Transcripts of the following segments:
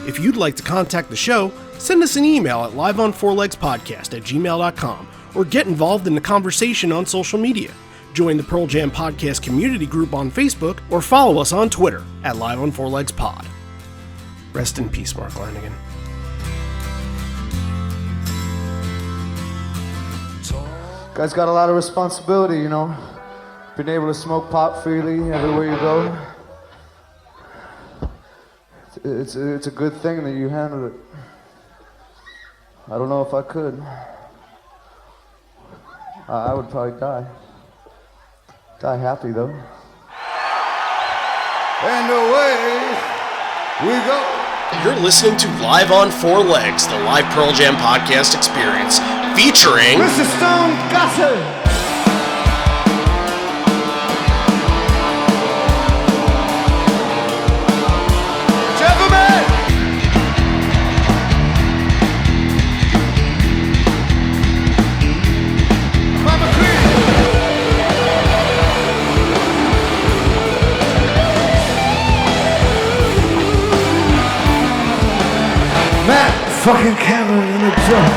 If you'd like to contact the show, send us an email at liveonfourlegspodcast@gmail.com or get involved in the conversation on social media. Join the Pearl Jam Podcast community group on Facebook or follow us on Twitter at liveonfourlegspod. Rest in peace, Mark Lanigan. Guys got a lot of responsibility, you know. Being able to smoke pot freely everywhere you go. It's a good thing that you handled it. I don't know if I could. I would probably die. Die happy though. And away we go. You're listening to Live on Four Legs, the live Pearl Jam podcast experience, featuring Mr. Fugazi. Fucking camera in the drum.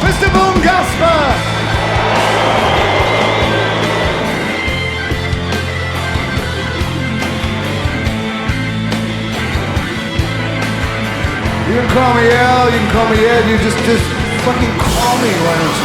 Mr. Boom Gasper! You can call me Al, you can call me Ed, you just fucking call me, why don't you?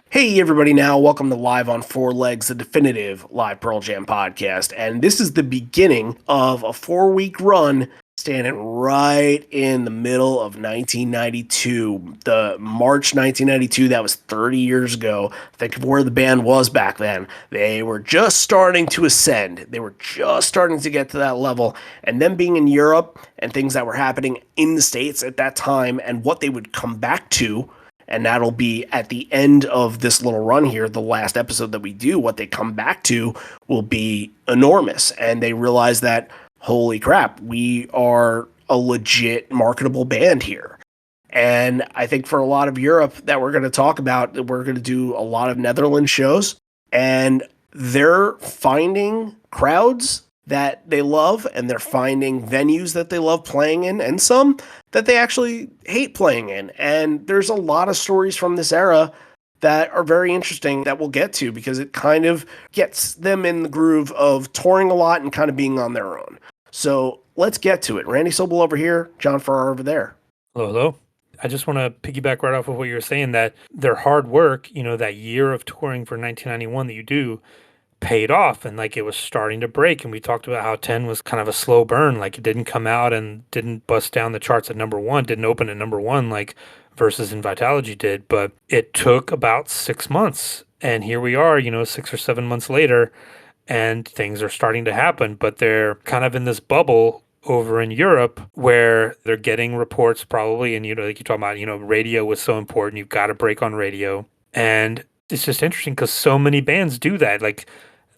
Hey everybody now, welcome to Live on Four Legs, the definitive live Pearl Jam podcast, and this is the beginning of a 4-week run standing right in the middle of 1992, the March 1992, that was 30 years ago. Think of where the band was back then. They were just starting to ascend. They were just starting to get to that level, and them being in Europe and things that were happening in the States at that time and what they would come back to. And that'll be at the end of this little run here, the last episode that we do. What they come back to will be enormous. And they realize that, holy crap, we are a legit marketable band here. And I think for a lot of Europe that we're going to talk about, we're going to do a lot of Netherlands shows. And they're finding crowds that they love, and they're finding venues that they love playing in, and some that they actually hate playing in. And there's a lot of stories from this era that are very interesting that we'll get to, because it kind of gets them in the groove of touring a lot and kind of being on their own. So let's get to it. Randy Sobel over here, John Farrar over there. Hello. I just want to piggyback right off of what you were saying, that their hard work, you know, that year of touring for 1991 that you do, paid off, and like it was starting to break. And we talked about how 10 was kind of a slow burn, like it didn't come out and didn't bust down the charts at number one, didn't open at number one like Versus and Vitalogy did, but it took about 6 months, and here we are, you know, 6 or 7 months later, and things are starting to happen. But they're kind of in this bubble over in Europe where they're getting reports probably, and you know, like you talk about, you know, radio was so important, you've got to break on radio. And it's just interesting because so many bands do that. Like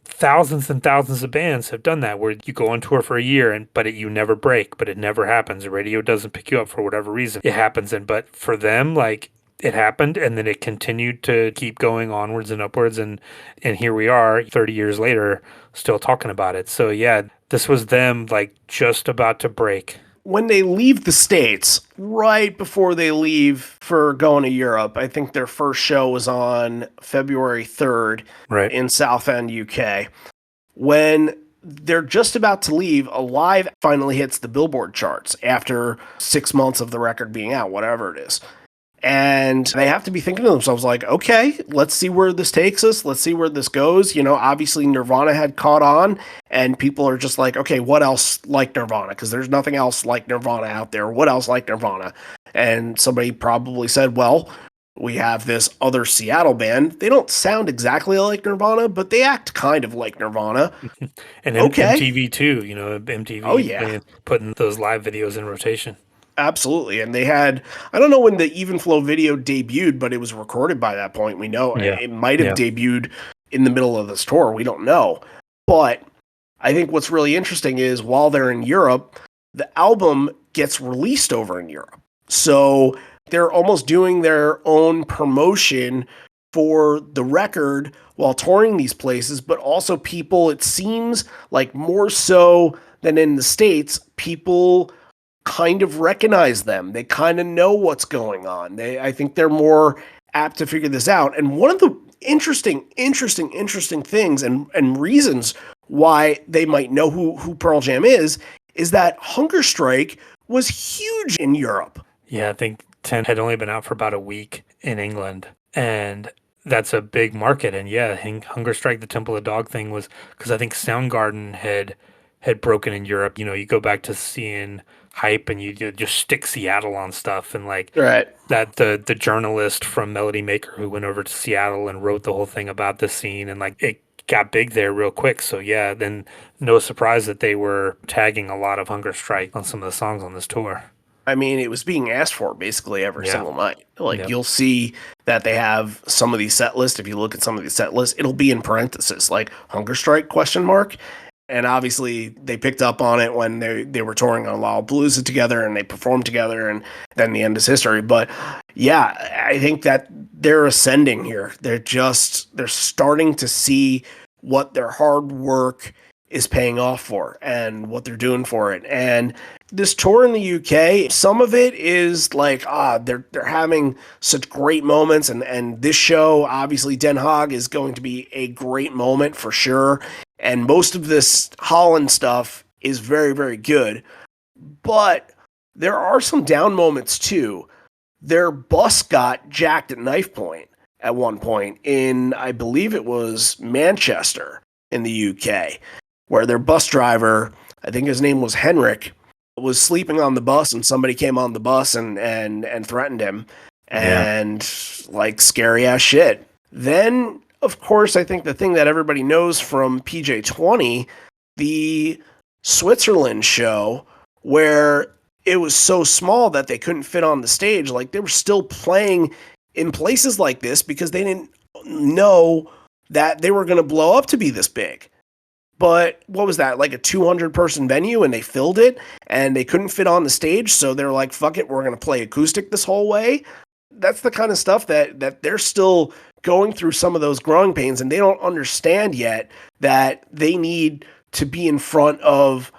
thousands and thousands of bands have done that, where you go on tour for a year but you never break, but it never happens. The radio doesn't pick you up for whatever reason. It happens, but for them, like, it happened, and then it continued to keep going onwards and upwards, and here we are 30 years later still talking about it. So yeah, this was them like just about to break. When they leave the States, right before they leave for going to Europe, I think their first show was on February 3rd in Southend, UK. When they're just about to leave, Alive finally hits the Billboard charts after 6 months of the record being out, whatever it is. And they have to be thinking to themselves like, okay, let's see where this takes us. Let's see where this goes. You know, obviously Nirvana had caught on, and people are just like, okay, what else like Nirvana? Because there's nothing else like Nirvana out there. What else like Nirvana? And somebody probably said, well, we have this other Seattle band. They don't sound exactly like Nirvana, but they act kind of like Nirvana. And MTV too, you know, MTV. Oh, yeah. Putting those live videos in rotation. Absolutely. And they had, I don't know when the Even Flow video debuted, but it was recorded by that point. We know it might have debuted in the middle of this tour. We don't know. But I think what's really interesting is while they're in Europe, the album gets released over in Europe. So they're almost doing their own promotion for the record while touring these places, but also people, it seems like more so than in the States, people kind of recognize them. They kind of know what's going on. I think they're more apt to figure this out. And one of the interesting things and reasons why they might know who Pearl Jam is that Hunger Strike was huge in Europe. Yeah, I think 10 had only been out for about a week in England. And that's a big market. And yeah, Hunger Strike, the Temple of Dog thing was because I think Soundgarden had broken in Europe. You know, you go back to seeing Hype and you just stick Seattle on stuff. And like right. that the journalist from Melody Maker who went over to Seattle and wrote the whole thing about the scene, and like it got big there real quick. So yeah, then no surprise that they were tagging a lot of Hunger Strike on some of the songs on this tour. I mean, it was being asked for basically every single night. Like you'll see that they have some of these set lists. If you look at some of these set lists, it'll be in parentheses like Hunger Strike ? And obviously they picked up on it when they were touring on Lollapalooza together and they performed together, and then the end is history. But yeah, I think that they're ascending here. They're starting to see what their hard work is paying off for and what they're doing for it. And this tour in the UK, some of it is like, they're having such great moments. And this show, obviously Den Haag is going to be a great moment for sure. And most of this Holland stuff is very, very good. But there are some down moments too. Their bus got jacked at knife point at one point in, I believe it was Manchester in the UK, where their bus driver, I think his name was Henrik, was sleeping on the bus, and somebody came on the bus and threatened him, and like scary ass shit. Then, of course, I think the thing that everybody knows from PJ20, the Switzerland show, where it was so small that they couldn't fit on the stage. Like they were still playing in places like this because they didn't know that they were going to blow up to be this big. But what was that, like a 200-person venue, and they filled it, and they couldn't fit on the stage, so they're like, fuck it, we're going to play acoustic this whole way? That's the kind of stuff that they're still going through some of those growing pains, and they don't understand yet that they need to be in front of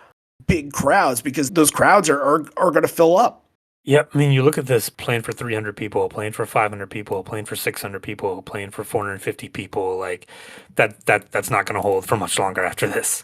big crowds because those crowds are going to fill up. Yep. I mean, you look at this, playing for 300 people, playing for 500 people, playing for 600 people, playing for 450 people. Like that's not going to hold for much longer after this.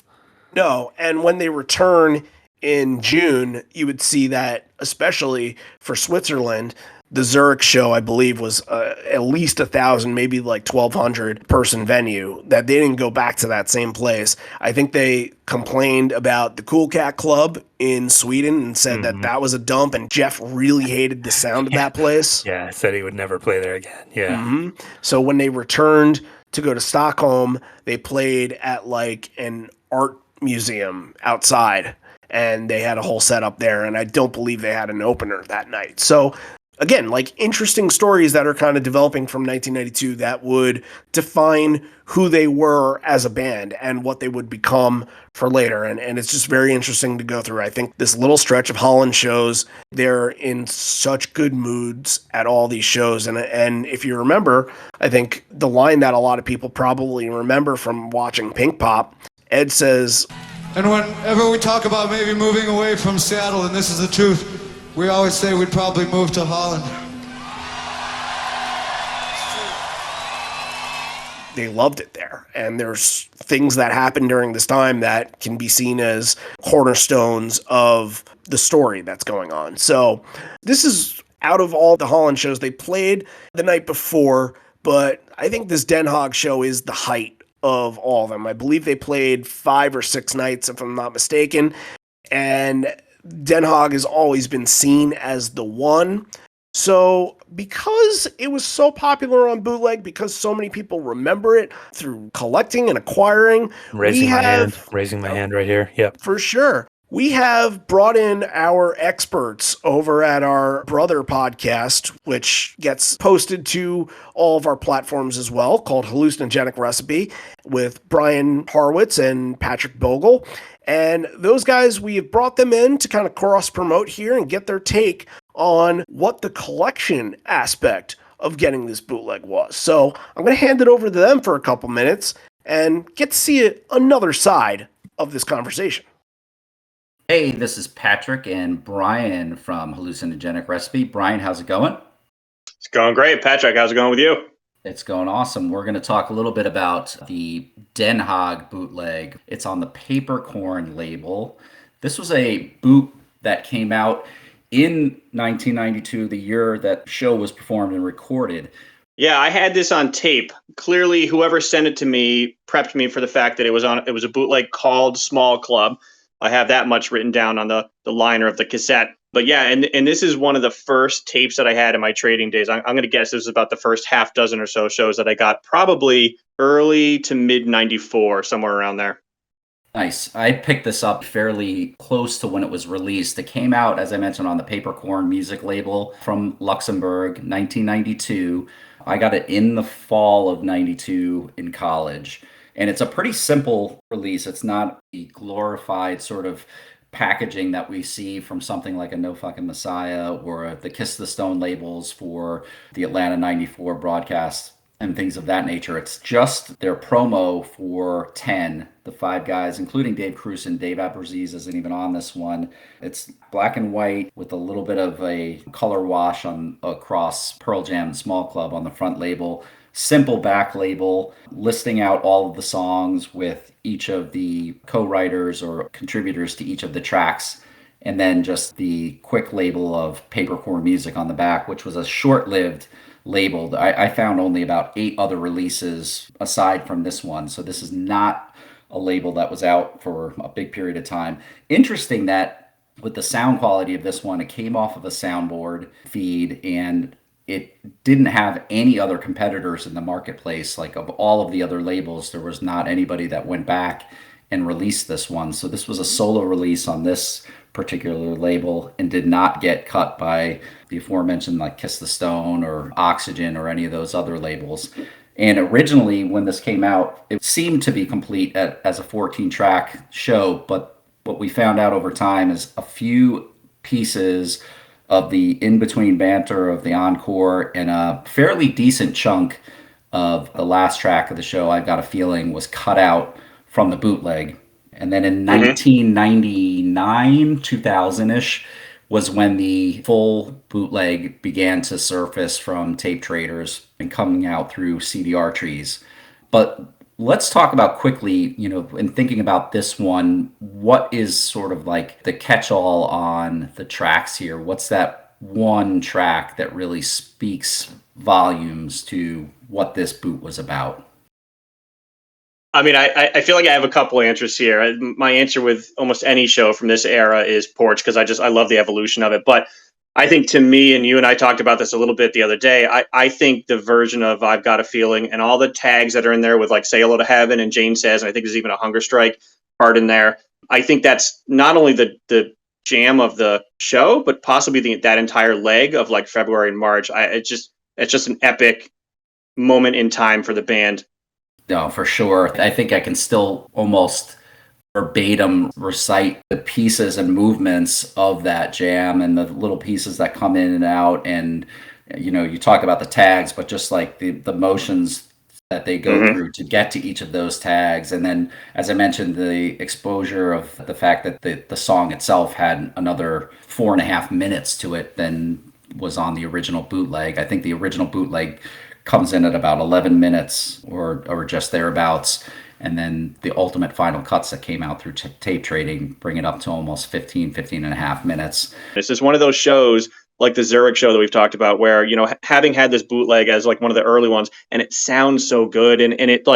No. And when they return in June, you would see that, especially for Switzerland, the Zurich show, I believe, was at least 1,000, maybe like 1,200 person venue, that they didn't go back to that same place. I think they complained about the Cool Cat Club in Sweden and said that was a dump, and Jeff really hated the sound of that place. Yeah, said he would never play there again. Yeah. Mm-hmm. So when they returned to go to Stockholm, they played at like an art museum outside, and they had a whole setup there, and I don't believe they had an opener that night. So again, like interesting stories that are kind of developing from 1992 that would define who they were as a band and what they would become for later. And it's just very interesting to go through. I think this little stretch of Holland shows, they're in such good moods at all these shows. And if you remember, I think the line that a lot of people probably remember from watching Pink Pop, Ed says, and whenever we talk about maybe moving away from Seattle, and this is the truth, we always say we'd probably move to Holland. They loved it there. And there's things that happened during this time that can be seen as cornerstones of the story that's going on. So this is out of all the Holland shows they played the night before, but I think this Den Haag show is the height of all of them. I believe they played 5 or 6 nights, if I'm not mistaken. And Den Haag has always been seen as the one. So because it was so popular on bootleg, because so many people remember it through collecting and acquiring, raising my hand right here. Yep. For sure. We have brought in our experts over at our brother podcast, which gets posted to all of our platforms as well, called Hallucinogenic Recipe, with Brian Harwitz and Patrick Bogle. And those guys, we have brought them in to kind of cross promote here and get their take on what the collection aspect of getting this bootleg was. So I'm going to hand it over to them for a couple minutes and get to see another side of this conversation. Hey, this is Patrick and Brian from Hallucinogenic Recipe. Brian, how's it going? It's going great. Patrick, how's it going with you? It's going awesome. We're going to talk a little bit about the Den Haag bootleg. It's on the Papercorn label. This was a boot that came out in 1992, the year that show was performed and recorded. Yeah, I had this on tape. Clearly, whoever sent it to me prepped me for the fact that it was a bootleg called Small Club. I have that much written down on the liner of the cassette. But yeah, and this is one of the first tapes that I had in my trading days. I'm going to guess this is about the first half dozen or so shows that I got, probably early to mid 94, somewhere around there. Nice. I picked this up fairly close to when it was released. It came out, as I mentioned, on the Papercorn music label from Luxembourg, 1992. I got it in the fall of 92 in college. And it's a pretty simple release. It's not the glorified sort of packaging that we see from something like a No Fucking Messiah or the Kiss the Stone labels for the Atlanta 94 broadcast and things of that nature. It's just their promo for 10, the five guys, including Dave Cruson. Dave Abraziz isn't even on this one. It's black and white with a little bit of a color wash on across Pearl Jam Small Club on the front label. Simple back label listing out all of the songs with each of the co-writers or contributors to each of the tracks, and then just the quick label of Papercorn Music on the back, which was a short-lived label. I found only about 8 other releases aside from this one, so this is not a label that was out for a big period of time. Interesting that with the sound quality of this one, it came off of a soundboard feed, and it didn't have any other competitors in the marketplace. Like, of all of the other labels, there was not anybody that went back and released this one. So this was a solo release on this particular label and did not get cut by the aforementioned like Kiss the Stone or Oxygen or any of those other labels. And originally, when this came out, it seemed to be complete as a 14-track show, but what we found out over time is a few pieces of the in-between banter of the encore and a fairly decent chunk of the last track of the show, I've Got a Feeling, was cut out from the bootleg. And then in 1999, 2000-ish, was when the full bootleg began to surface from tape traders and coming out through CDR trees. But let's talk about quickly, in thinking about this one, what is sort of like the catch-all on the tracks here? What's that one track that really speaks volumes to what this boot was about? I mean, I feel like I have a couple answers here. My answer with almost any show from this era is Porch, because I love the evolution of it. But I think, to me, and you and I talked about this a little bit the other day, I think the version of I've Got a Feeling and all the tags that are in there with like Say Hello to Heaven and Jane Says, and I think there's even a Hunger Strike part in there. I think that's not only the jam of the show, but possibly that entire leg of like February and March. It's just an epic moment in time for the band. No, for sure. I think I can still almost verbatim recite the pieces and movements of that jam and the little pieces that come in and out. And, you talk about the tags, but just like the motions that they go through to get to each of those tags. And then, as I mentioned, the exposure of the fact that the song itself had another 4.5 minutes to it than was on the original bootleg. I think the original bootleg comes in at about 11 minutes or just thereabouts. And then the ultimate final cuts that came out through tape trading bring it up to almost 15 and a half minutes. This is one of those shows like the Zurich show that we've talked about where, having had this bootleg as like one of the early ones, and it sounds so good. And it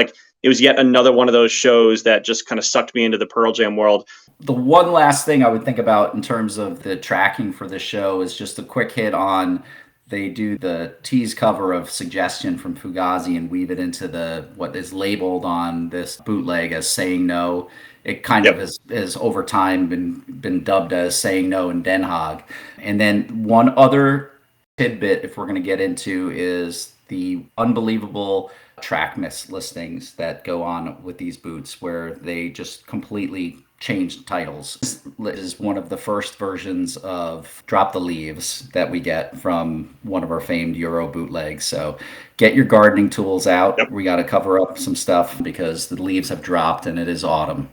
was yet another one of those shows that just kind of sucked me into the Pearl Jam world. The one last thing I would think about in terms of the tracking for this show is just a quick hit on, they do the tease cover of Suggestion from Fugazi and weave it into what is labeled on this bootleg as Saying No. It kind of has over time been dubbed as Saying No in Den Haag. And then one other tidbit, if we're going to get into, is the unbelievable track listings that go on with these boots, where they just completely changed titles. This is one of the first versions of Drop the Leaves that we get from one of our famed Euro bootlegs. So get your gardening tools out. Yep. We got to cover up some stuff because the leaves have dropped and it is autumn.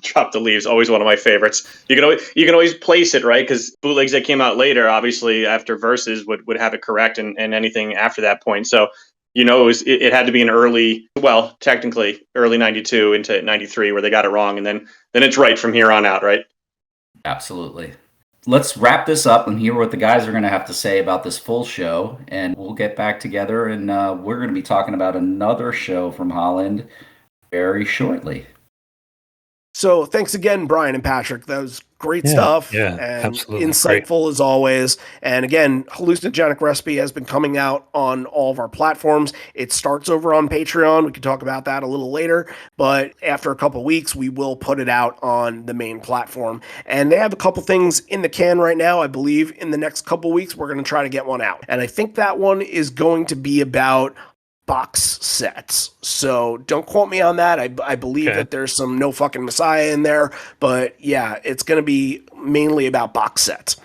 Drop the Leaves, always one of my favorites. You can always place it, right? Because bootlegs that came out later, obviously after Versus, would have it correct, and anything after that point. So it had to be an early, well, technically early 92 into 93 where they got it wrong, and then it's right from here on out, right? Absolutely. Let's wrap this up and hear what the guys are going to have to say about this full show, and we'll get back together, and we're going to be talking about another show from Holland very shortly. So thanks again, Brian and Patrick. That was great stuff. Yeah, and absolutely. Insightful Great. as always. And again, Hallucinogenic Recipe has been coming out on all of our platforms. It starts over on Patreon. We can talk about that a little later. But after a couple weeks, we will put it out on the main platform. And they have a couple things in the can right now. I believe in the next couple weeks, we're going to try to get one out. And I think that one is going to be about box sets. So don't quote me on that. I believe that there's some No Fucking Messiah in there, but yeah, it's going to be mainly about box sets.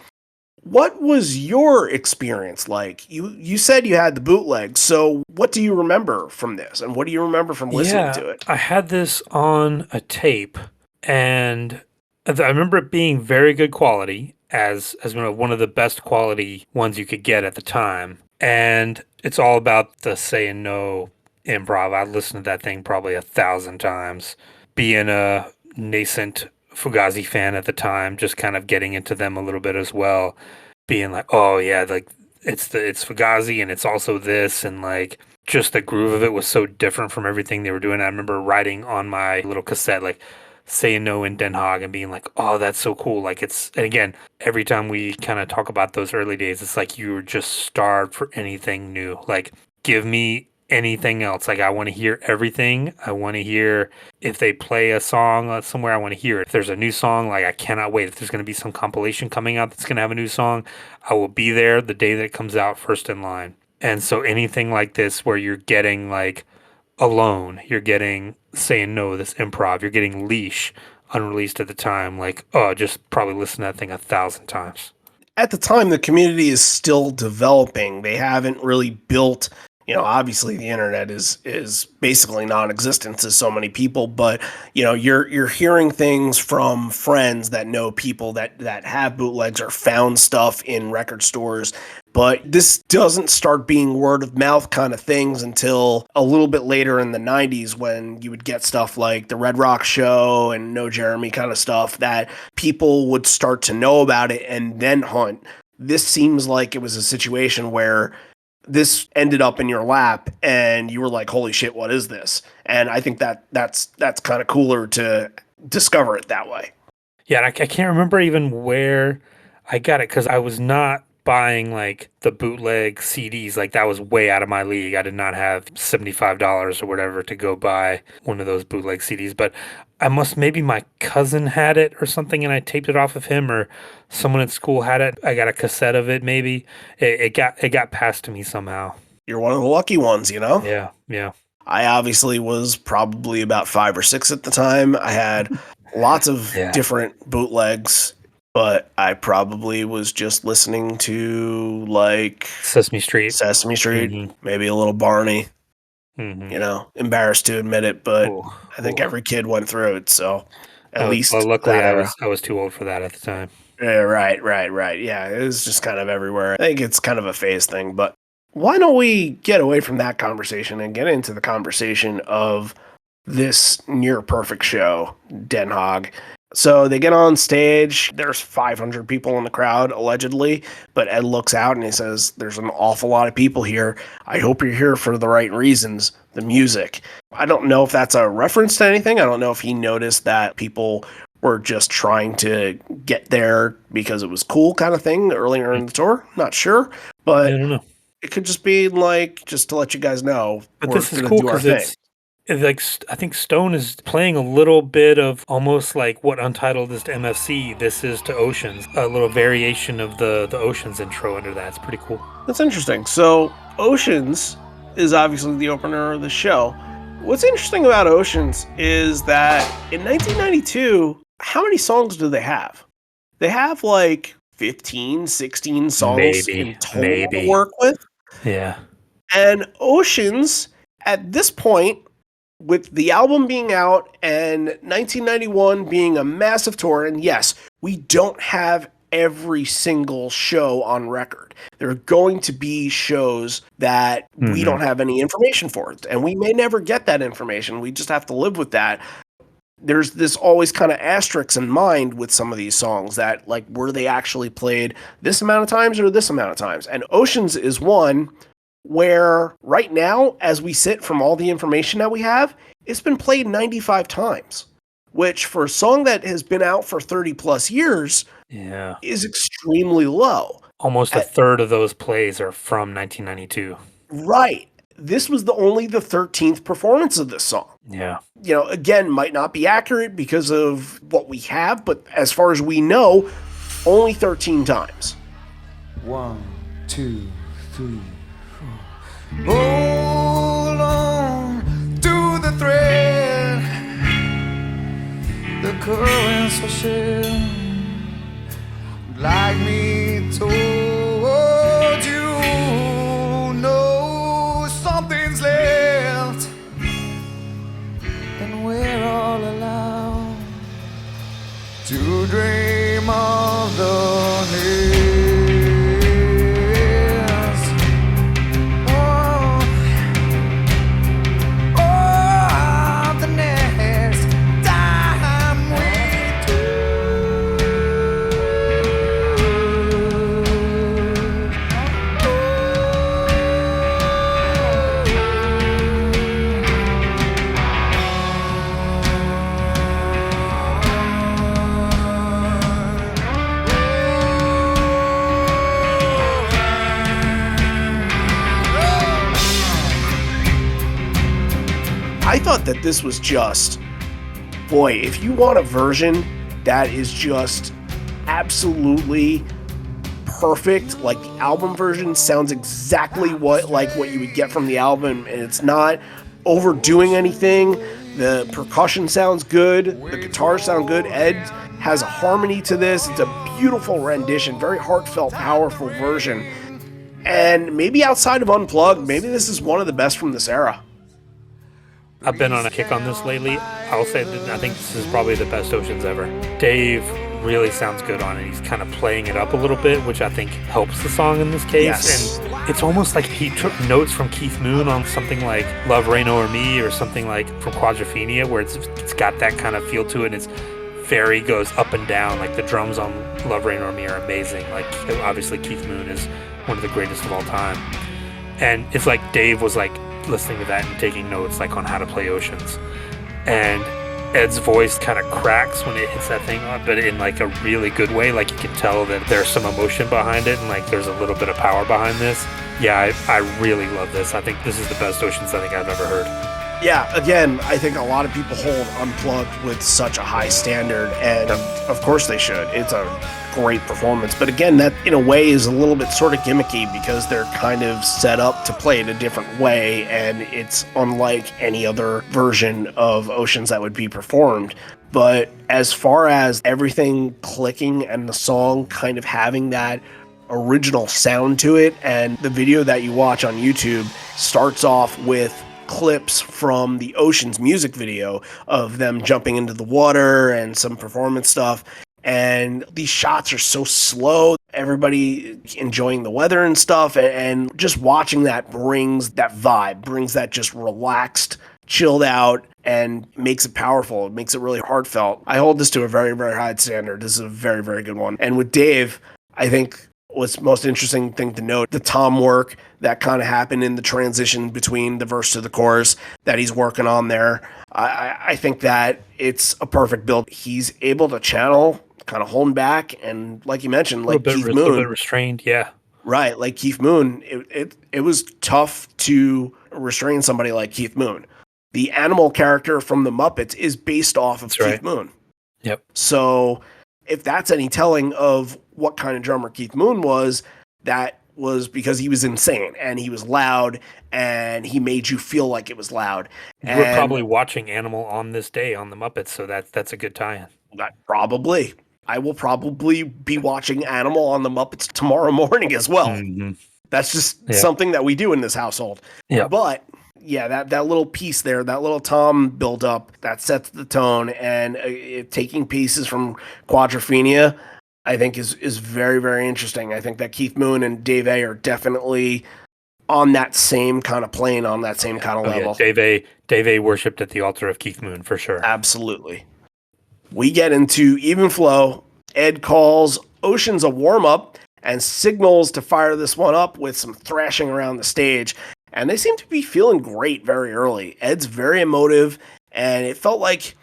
What was your experience like? You said you had the bootleg, so what do you remember from this, and what do you remember from listening to it? I had this on a tape, and I remember it being very good quality, as one of the best quality ones you could get at the time. And it's all about the saying no improv. I listened to that thing probably 1,000 times. Being a nascent Fugazi fan at the time, just kind of getting into them a little bit as well. Being like, oh yeah, like it's Fugazi and it's also this, and like just the groove of it was so different from everything they were doing. I remember writing on my little cassette like saying no in Den Haag and being like, oh, that's so cool. Like and again, every time we kind of talk about those early days, it's like you were just starved for anything new. Like, give me anything else. Like, I want to hear everything. I want to hear if they play a song somewhere, I want to hear it. If there's a new song, like, I cannot wait. If there's going to be some compilation coming out that's going to have a new song, I will be there the day that it comes out, first in line. And so anything like this where you're getting like Alone, you're getting Saying No, this improv, you're getting Leash, unreleased at the time, like, oh, just probably listen to that thing 1,000 times. At the time, the community is still developing. They haven't really built, obviously the internet is basically non-existent to so many people, but you're hearing things from friends that know people that have bootlegs or found stuff in record stores. But this doesn't start being word of mouth kind of things until a little bit later in the 90s, when you would get stuff like the Red Rock Show and No Jeremy kind of stuff that people would start to know about it and then hunt. This seems like it was a situation where this ended up in your lap and you were like, holy shit, what is this? And I think that's kind of cooler to discover it that way. Yeah, and I can't remember even where I got it, because I was not buying like the bootleg CDs. Like, that was way out of my league. I did not have $75 or whatever to go buy one of those bootleg CDs, but maybe my cousin had it or something and I taped it off of him, or someone at school had it. I got a cassette of it. Maybe it got passed to me somehow. You're one of the lucky ones, Yeah. I obviously was probably about 5 or 6 at the time. I had lots of different bootlegs, but I probably was just listening to like Sesame Street, maybe a little Barney. Mm-hmm. Embarrassed to admit it, but I think every kid went through it. So at least, well, luckily, I was too old for that at the time. Yeah, right. Yeah, it was just kind of everywhere. I think it's kind of a phase thing, but why don't we get away from that conversation and get into the conversation of this near perfect show, Den Haag. So they get on stage, there's 500 people in the crowd, allegedly, but Ed looks out and he says, there's an awful lot of people here. I hope you're here for the right reasons, the music. I don't know if that's a reference to anything. I don't know if he noticed that people were just trying to get there because it was cool kind of thing earlier in the tour. Not sure, but I don't know. It could just be like, just to let you guys know. But this is cool because it's like, I think Stone is playing a little bit of almost like what Untitled is to MFC. This is to Oceans, a little variation of the Oceans intro under that. It's pretty cool. That's interesting. So Oceans is obviously the opener of the show. What's interesting about Oceans is that in 1992, how many songs do they have? They have like 15, 16 songs in total to work with. Yeah. And Oceans, at this point, with the album being out and 1991 being a massive tour, and yes, we don't have every single show on record. There are going to be shows that we don't have any information for, and we may never get that information. We just have to live with that. There's this always kind of asterisk in mind with some of these songs that, like, were they actually played this amount of times or this amount of times? And Oceans is one where right now, as we sit from all the information that we have, it's been played 95 times, which for a song that has been out for 30 plus years is extremely low. Almost a third of those plays are from 1992. Right. This was only the 13th performance of this song. Yeah. You know, again, might not be accurate because of what we have, but as far as we know, only 13 times. 1, 2, 3, 4. Hold on to the thread, the currents will share, like me told you. No, something's left, and we're all allowed to dream of the next. I thought that this was just, boy, if you want a version that is just absolutely perfect, like the album version sounds exactly what you would get from the album, and it's not overdoing anything. The percussion sounds good, the guitars sound good. Ed has a harmony to this. It's a beautiful rendition, very heartfelt, powerful version. And maybe outside of Unplugged, maybe this is one of the best from this era. I've been on a kick on this lately. I'll say that I think this is probably the best Oceans ever. Dave really sounds good on it. He's kind of playing it up a little bit, which I think helps the song in this case. Yes. And it's almost like he took notes from Keith Moon on something like Love, Rain Over Me, or something like from Quadrophenia, where it's got that kind of feel to it. And it's very goes up and down. Like the drums on Love, Rain Over Me are amazing. Like obviously Keith Moon is one of the greatest of all time. And it's like Dave was like listening to that and taking notes like on how to play Oceans. And Ed's voice kind of cracks when it hits that thing, but in like a really good way. Like you can tell that there's some emotion behind it and like there's a little bit of power behind this. Yeah, I really love this. I think this is the best Oceans I think I've ever heard. Yeah, again, I think a lot of people hold Unplugged with such a high standard, and of course they should. It's a great performance. But again, that in a way is a little bit sort of gimmicky because they're kind of set up to play it a different way, and it's unlike any other version of Oceans that would be performed. But as far as everything clicking and the song kind of having that original sound to it, and the video that you watch on YouTube starts off with clips from the Oceans music video of them jumping into the water and some performance stuff. And these shots are so slow, everybody enjoying the weather and stuff, and just watching that brings that vibe, brings that just relaxed, chilled out, and makes it powerful. It makes it really heartfelt. I hold this to a very, very high standard. This is a very, very good one. And with Dave, I think what's most interesting thing to note, the tom work that kind of happened in the transition between the verse to the chorus that he's working on there. I think that it's a perfect build. He's able to channel, kind of holding back, and like you mentioned, like Keith Moon, a little bit restrained, yeah. Right, like Keith Moon, it was tough to restrain somebody like Keith Moon. The animal character from the Muppets is based off of Keith Moon. Yep. So if that's any telling of what kind of drummer Keith Moon was, that was because he was insane and he was loud and he made you feel like it was loud. You were probably watching Animal on this day on the Muppets, so that's a good tie-in. Probably. I will probably be watching Animal on the Muppets tomorrow morning as well. Mm-hmm. That's just something that we do in this household. Yeah. But yeah, that little piece there, that little tom build up, that sets the tone, and taking pieces from Quadrophenia, I think is very, very interesting. I think that Keith Moon and Dave A are definitely on that same kind of plane, on that same kind of level. Yeah. Dave A worshipped at the altar of Keith Moon for sure. Absolutely. We get into Even Flow. Ed calls Oceans a warm-up and signals to fire this one up with some thrashing around the stage. And they seem to be feeling great very early. Ed's very emotive, and it felt like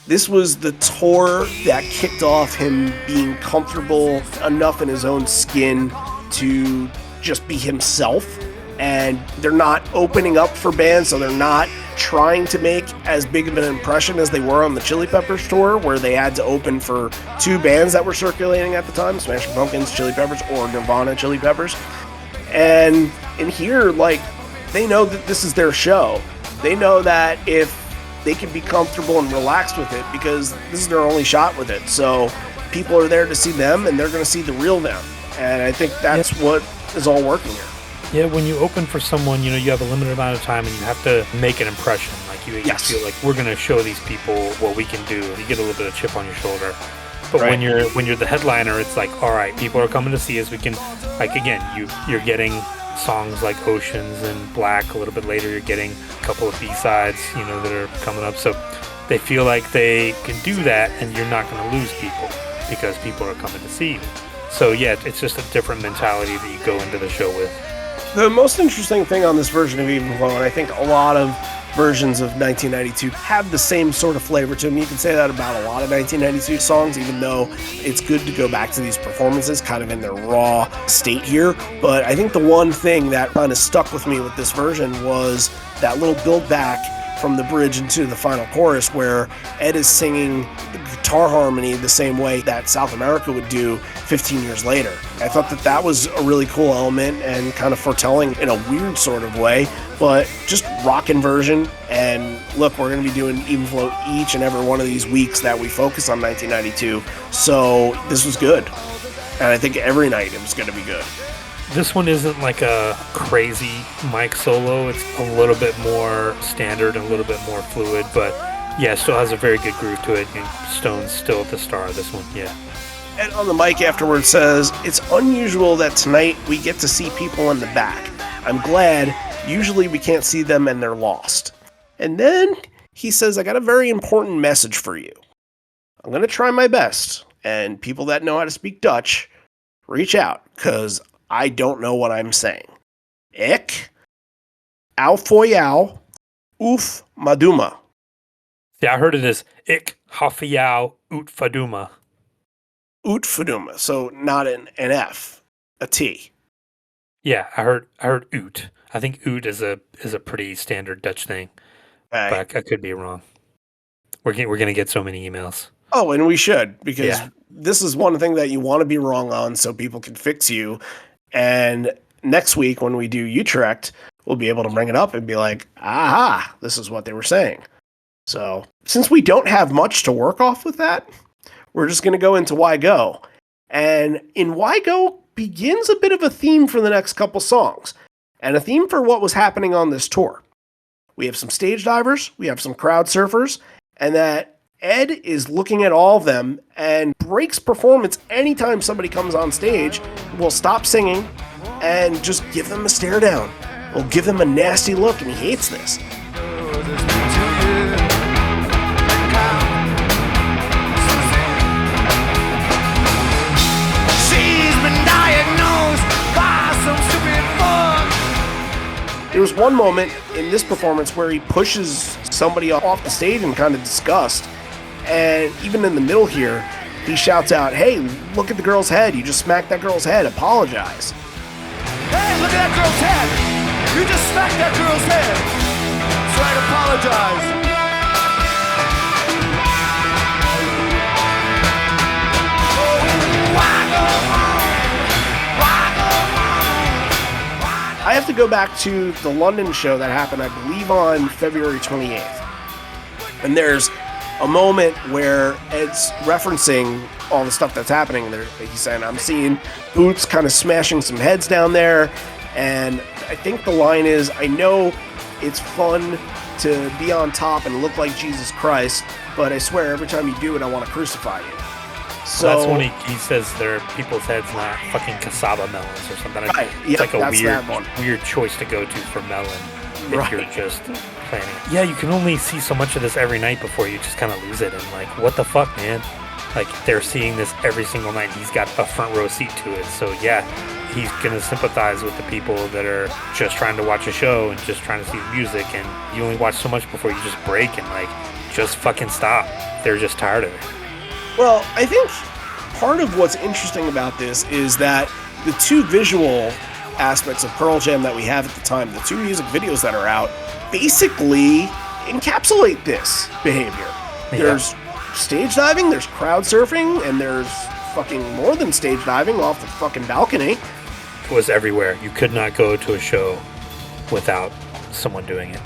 this was the tour that kicked off him being comfortable enough in his own skin to just be himself. And they're not opening up for bands, so they're not trying to make as big of an impression as they were on the Chili Peppers tour, where they had to open for 2 bands that were circulating at the time, Smashing Pumpkins, Chili Peppers, or Nirvana, Chili Peppers. And in here, like, they know that this is their show. They know that if they can be comfortable and relaxed with it, because this is their only shot with it. So people are there to see them, and they're going to see the real them. And I think that's what is all working here. Yeah, when you open for someone, you have a limited amount of time and you have to make an impression. Like you feel like we're going to show these people what we can do. You get a little bit of chip on your shoulder. But when you're the headliner, it's like, all right, people are coming to see us. We can, like, again, you're getting songs like Oceans and Black. A little bit later, you're getting a couple of B-sides, that are coming up. So they feel like they can do that, and you're not going to lose people because people are coming to see you. So yeah, it's just a different mentality that you go into the show with. The most interesting thing on this version of Even Flow, and I think a lot of versions of 1992 have the same sort of flavor to them. You can say that about a lot of 1992 songs, even though it's good to go back to these performances kind of in their raw state here. But I think the one thing that kind of stuck with me with this version was that little build back from the bridge into the final chorus, where Ed is singing the guitar harmony the same way that South America would do 15 years later. I thought that was a really cool element and kind of foretelling in a weird sort of way, but just rockin' version. And look, we're going to be doing Even Flow each and every one of these weeks that we focus on 1992, so this was good. And I think every night it was going to be good. This one isn't like a crazy Mike solo. It's a little bit more standard and a little bit more fluid, but yeah, still has a very good groove to it. And Stone's still at the star of this one, yeah. And on the mic afterwards says, "It's unusual that tonight we get to see people in the back. I'm glad. Usually we can't see them and they're lost." And then he says, "I got a very important message for you. I'm going to try my best. And people that know how to speak Dutch, reach out, because I don't know what I'm saying. Ik, au voor jou, oef maduma." Yeah, I heard it as Ik hou voor jou uit vaduma. Ut faduma, so not an F, a T. Yeah, I heard oot. I think oot is a pretty standard Dutch thing, but I could be wrong. We're gonna get so many emails. Oh, and we should, because this is one thing that you want to be wrong on, so people can fix you. And next week when we do Utrecht, we'll be able to bring it up and be like, aha, this is what they were saying. So since we don't have much to work off with that, we're just going to go into Why Go. And in Why Go begins a bit of a theme for the next couple songs, and a theme for what was happening on this tour. We have some stage divers, we have some crowd surfers, and that Ed is looking at all of them and breaks performance anytime somebody comes on stage. Will stop singing and just give them a stare down. Will give them a nasty look, and he hates this. There was one moment in this performance where he pushes somebody off the stage in kind of disgust. And even in the middle here, he shouts out, "Hey, look at the girl's head. You just smacked that girl's head. Apologize." Hey, look at that girl's head. You just smacked that girl's head. So I'd apologize. have to go back to the London show that happened, I believe, on February 28th. And there's a moment where Ed's referencing all the stuff that's happening there. He's saying, I'm seeing Boots kind of smashing some heads down there. And I think the line is, I know it's fun to be on top and look like Jesus Christ, but I swear every time you do it, I want to crucify you. So that's when he says their people's heads, not fucking cassava melons or something. Right. It's like a weird choice to go to for melon if right. You're just planning. Yeah, you can only see so much of this every night before you just kind of lose it. And like, what the fuck, man? Like, they're seeing this every single night. He's got a front row seat to it. So yeah, he's gonna sympathize with the people that are just trying to watch a show and just trying to see the music. And you only watch so much before you just break and like, just fucking stop. They're just tired of it. Well, I think part of what's interesting about this is that the two visual aspects of Pearl Jam that we have at the time, the two music videos that are out, basically encapsulate this behavior. Yeah. There's stage diving, there's crowd surfing, and there's fucking more than stage diving off the fucking balcony. It was everywhere. You could not go to a show without someone doing it.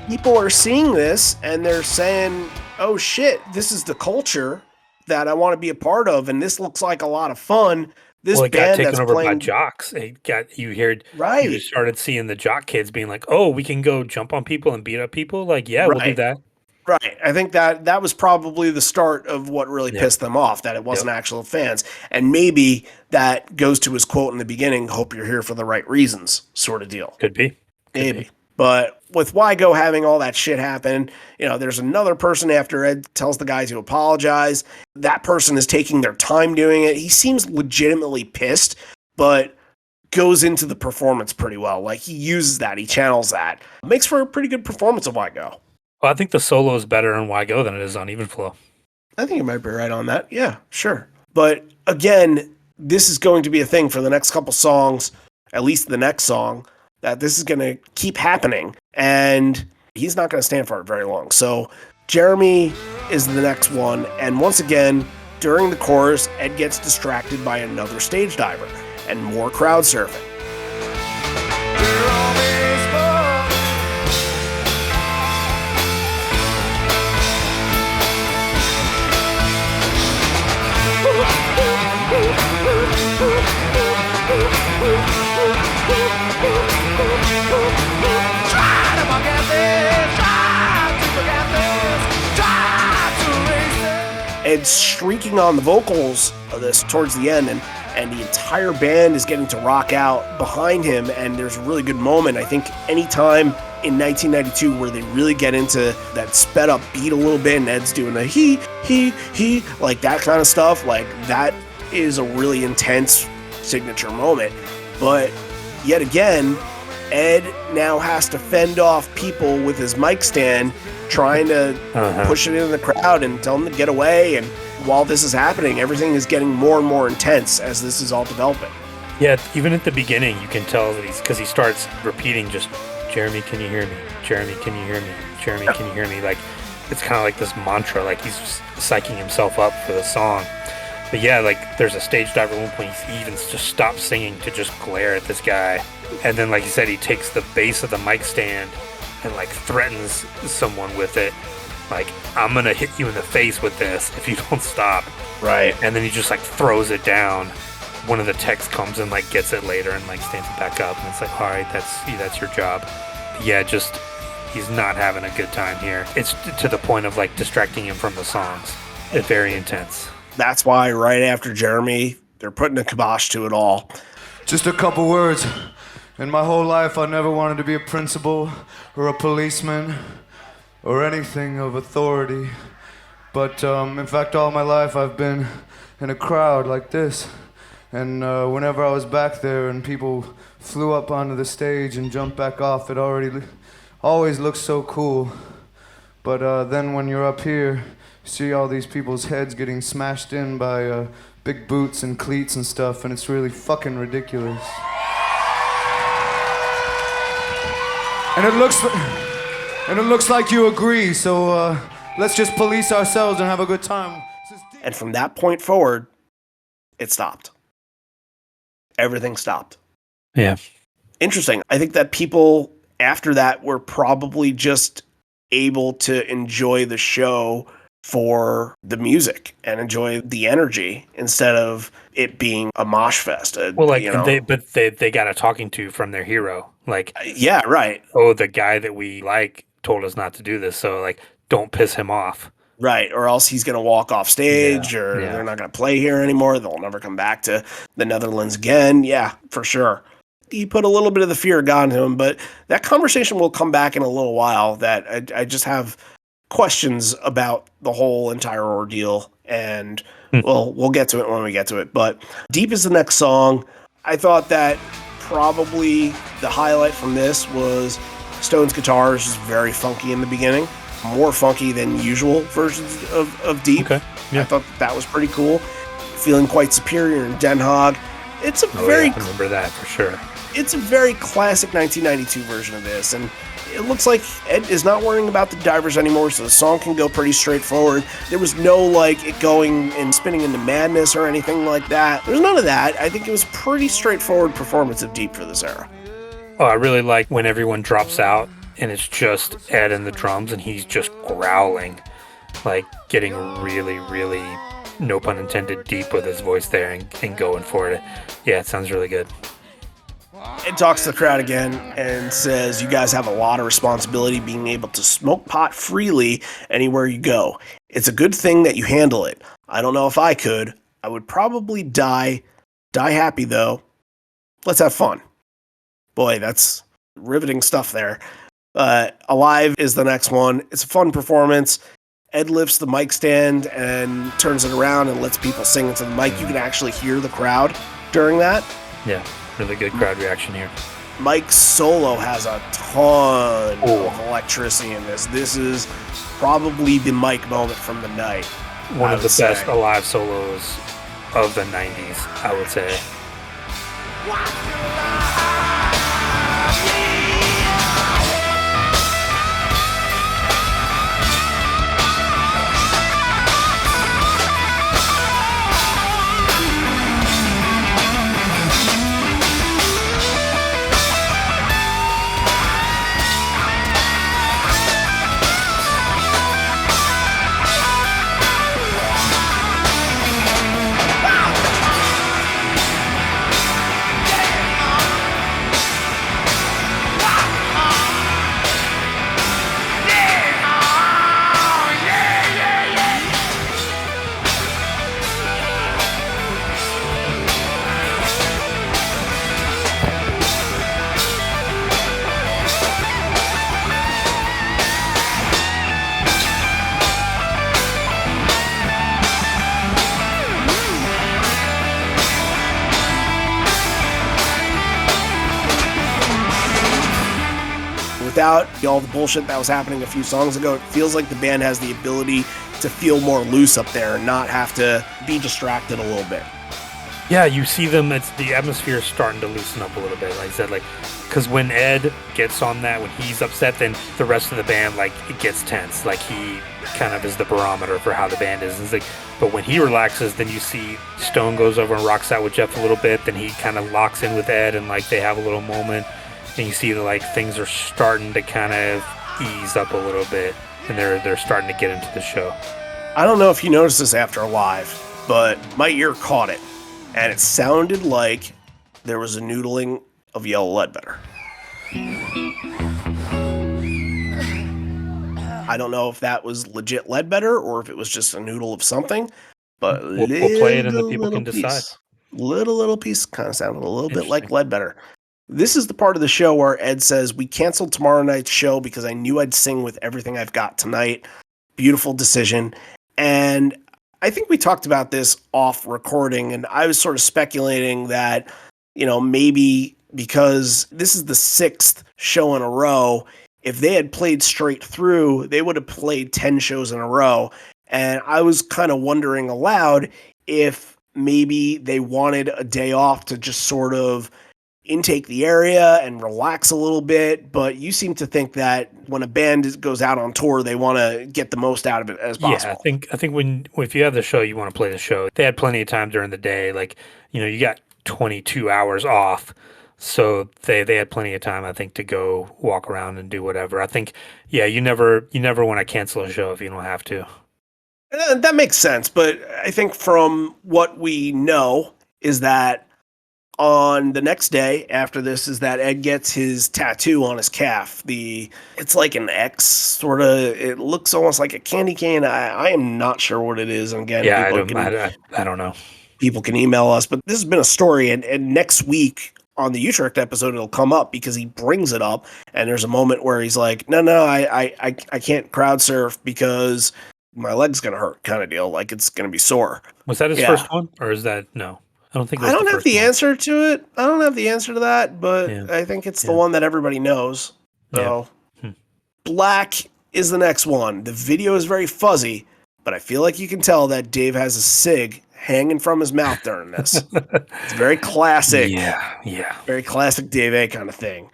People are seeing this and they're saying, oh shit, this is the culture that I want to be a part of, and this looks like a lot of fun. This it band got taken over playing... by jocks. Right. You started seeing the jock kids being like, oh, we can go jump on people and beat up people. Like, yeah, We'll do that. Right. I think that was probably the start of what really pissed them off, that it wasn't actual fans. And maybe that goes to his quote in the beginning, hope you're here for the right reasons, sort of deal. Could be. Maybe. But with Wygo having all that shit happen, there's another person after Ed tells the guys to apologize. That person is taking their time doing it. He seems legitimately pissed, but goes into the performance pretty well. Like, he uses that. He channels that. Makes for a pretty good performance of Wygo. Well, I think the solo is better on Wygo than it is on Even Flow. I think you might be right on that. Yeah, sure. But again, this is going to be a thing for the next couple songs, at least the next song, that this is going to keep happening, and he's not going to stand for it very long. So Jeremy is the next one, and once again, during the chorus, Ed gets distracted by another stage diver and more crowd surfing. Ed's streaking on the vocals of this towards the end, and the entire band is getting to rock out behind him, and there's a really good moment. I think any time in 1992 where they really get into that sped up beat a little bit, and Ed's doing the he, like that kind of stuff, like that is a really intense signature moment. But yet again, Ed now has to fend off people with his mic stand, trying to push it into the crowd and tell them to get away. And while this is happening, everything is getting more and more intense as this is all developing. Yeah, even at the beginning, you can tell that because he starts repeating just, Jeremy, can you hear me? Jeremy, can you hear me? Jeremy, can you hear me? Like, it's kind of like this mantra, like he's just psyching himself up for the song. But yeah, like, there's a stage diver at one point, he even just stops singing to just glare at this guy. And then, like you said, he takes the base of the mic stand and, like, threatens someone with it. Like, I'm gonna hit you in the face with this if you don't stop. Right. And then he just, like, throws it down. One of the techs comes and, like, gets it later and, like, stands it back up. And it's like, all right, that's your job. But yeah, just, he's not having a good time here. It's to the point of, like, distracting him from the songs. It's very intense. That's why right after Jeremy, they're putting a kibosh to it all. Just a couple words. In my whole life, I never wanted to be a principal or a policeman or anything of authority. But in fact, all my life I've been in a crowd like this. And whenever I was back there and people flew up onto the stage and jumped back off, it always looked so cool. But then when you're up here, you see all these people's heads getting smashed in by big boots and cleats and stuff, and it's really fucking ridiculous. And it looks like you agree, so let's just police ourselves and have a good time. And from that point forward, it stopped. Everything stopped. Yeah. Interesting. I think that people after that were probably just able to enjoy the show for the music and enjoy the energy instead of it being a mosh fest. Well, like, and they got a talking to from their hero. Like, yeah, right. oh, the guy that we like told us not to do this, so like, don't piss him off. Right, or else he's going to walk off stage, or yeah. they're not going to play here anymore. They'll never come back to the Netherlands again. Yeah, for sure. He put a little bit of the fear of God into him, but that conversation will come back in a little while. That I just have questions about the whole entire ordeal, and we'll get to it when we get to it. But Deep is the next song. I thought that probably the highlight from this was Stone's guitar is just very funky in the beginning. More funky than usual versions of Deep. Okay. Yeah. I thought that was pretty cool. Feeling quite superior in Den Haag. It's a I remember that for sure. It's a very classic 1992 version of this, and it looks like Ed is not worrying about the divers anymore, so the song can go pretty straightforward. There was no like it going and spinning into madness or anything like that. There's none of that. I think it was a pretty straightforward performance of Deep for this era. Oh, I really like when everyone drops out and it's just Ed and the drums, and he's just growling, like getting really, really, no pun intended, deep with his voice there and going for it. Yeah, it sounds really good. Ed talks to the crowd again and says, you guys have a lot of responsibility being able to smoke pot freely anywhere you go. It's a good thing that you handle it. I don't know if I could. I would probably die. Die happy, though. Let's have fun. Boy, that's riveting stuff there. Alive is the next one. It's a fun performance. Ed lifts the mic stand and turns it around and lets people sing into the mic. You can actually hear the crowd during that. Yeah, really good crowd reaction here. Mike's solo has a ton of electricity in this. This is probably the Mike moment from the night. One of the best Alive solos of the 90s, I would say. Without all the bullshit that was happening a few songs ago, it feels like the band has the ability to feel more loose up there and not have to be distracted a little bit. Yeah, you see them, it's the atmosphere is starting to loosen up a little bit. Like I said, because when Ed gets on that, when he's upset, then the rest of the band, it gets tense. Like, he kind of is the barometer for how the band is. It's but when he relaxes, then you see Stone goes over and rocks out with Jeff a little bit, then he kind of locks in with Ed, and, they have a little moment. And you see that things are starting to kind of ease up a little bit, and they're starting to get into the show. I don't know if you noticed this after Live, but my ear caught it, and it sounded like there was a noodling of Yellow Ledbetter. I don't know if that was legit Ledbetter or if it was just a noodle of something, but we'll play it and the people can decide. Little piece kind of sounded a little bit like Ledbetter. This is the part of the show where Ed says, we canceled tomorrow night's show because I knew I'd sing with everything I've got tonight. Beautiful decision. And I think we talked about this off recording, and I was sort of speculating that, maybe because this is the 6th show in a row, if they had played straight through, they would have played 10 shows in a row. And I was kind of wondering aloud if maybe they wanted a day off to just sort of intake the area and relax a little bit, but you seem to think that when a band goes out on tour, they want to get the most out of it as possible. Yeah, I think if you have the show, you want to play the show. They had plenty of time during the day. You got 22 hours off. So they had plenty of time, I think, to go walk around and do whatever. I think, yeah, you never want to cancel a show if you don't have to. That makes sense, but I think from what we know is that on the next day after this is that Ed gets his tattoo on his calf. It's like an X sort of. It looks almost like a candy cane. I am not sure what it is. And again, Yeah, I don't know. People can email us, but this has been a story, and next week on the Utrecht episode, it'll come up because he brings it up, and there's a moment where he's like, no, I can't crowd surf because my leg's gonna hurt, kind of deal, like it's gonna be sore. Was that his first one, or is that no? I don't think. I don't have the answer to it. I don't have the answer to that, but I think it's the one that everybody knows. So, Black is the next one. The video is very fuzzy, but I feel like you can tell that Dave has a cig hanging from his mouth during this. It's very classic. Yeah. Very classic Dave A kind of thing.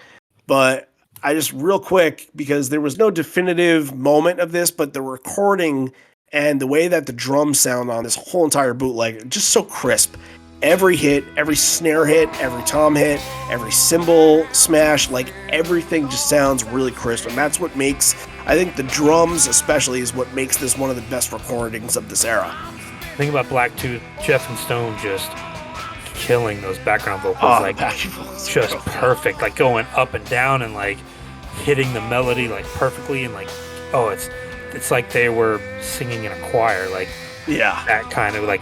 But I just real quick, because there was no definitive moment of this, but the recording and the way that the drums sound on this whole entire bootleg, just so crisp. Every hit, every snare hit, every tom hit, every cymbal smash, like everything just sounds really crisp. And that's what makes, I think the drums especially is what makes this one of the best recordings of this era. The thing about Black too, Jeff and Stone just killing those background vocals, just perfect, like going up and down and like hitting the melody like perfectly, and like, oh, it's like they were singing in a choir, like that kind of like,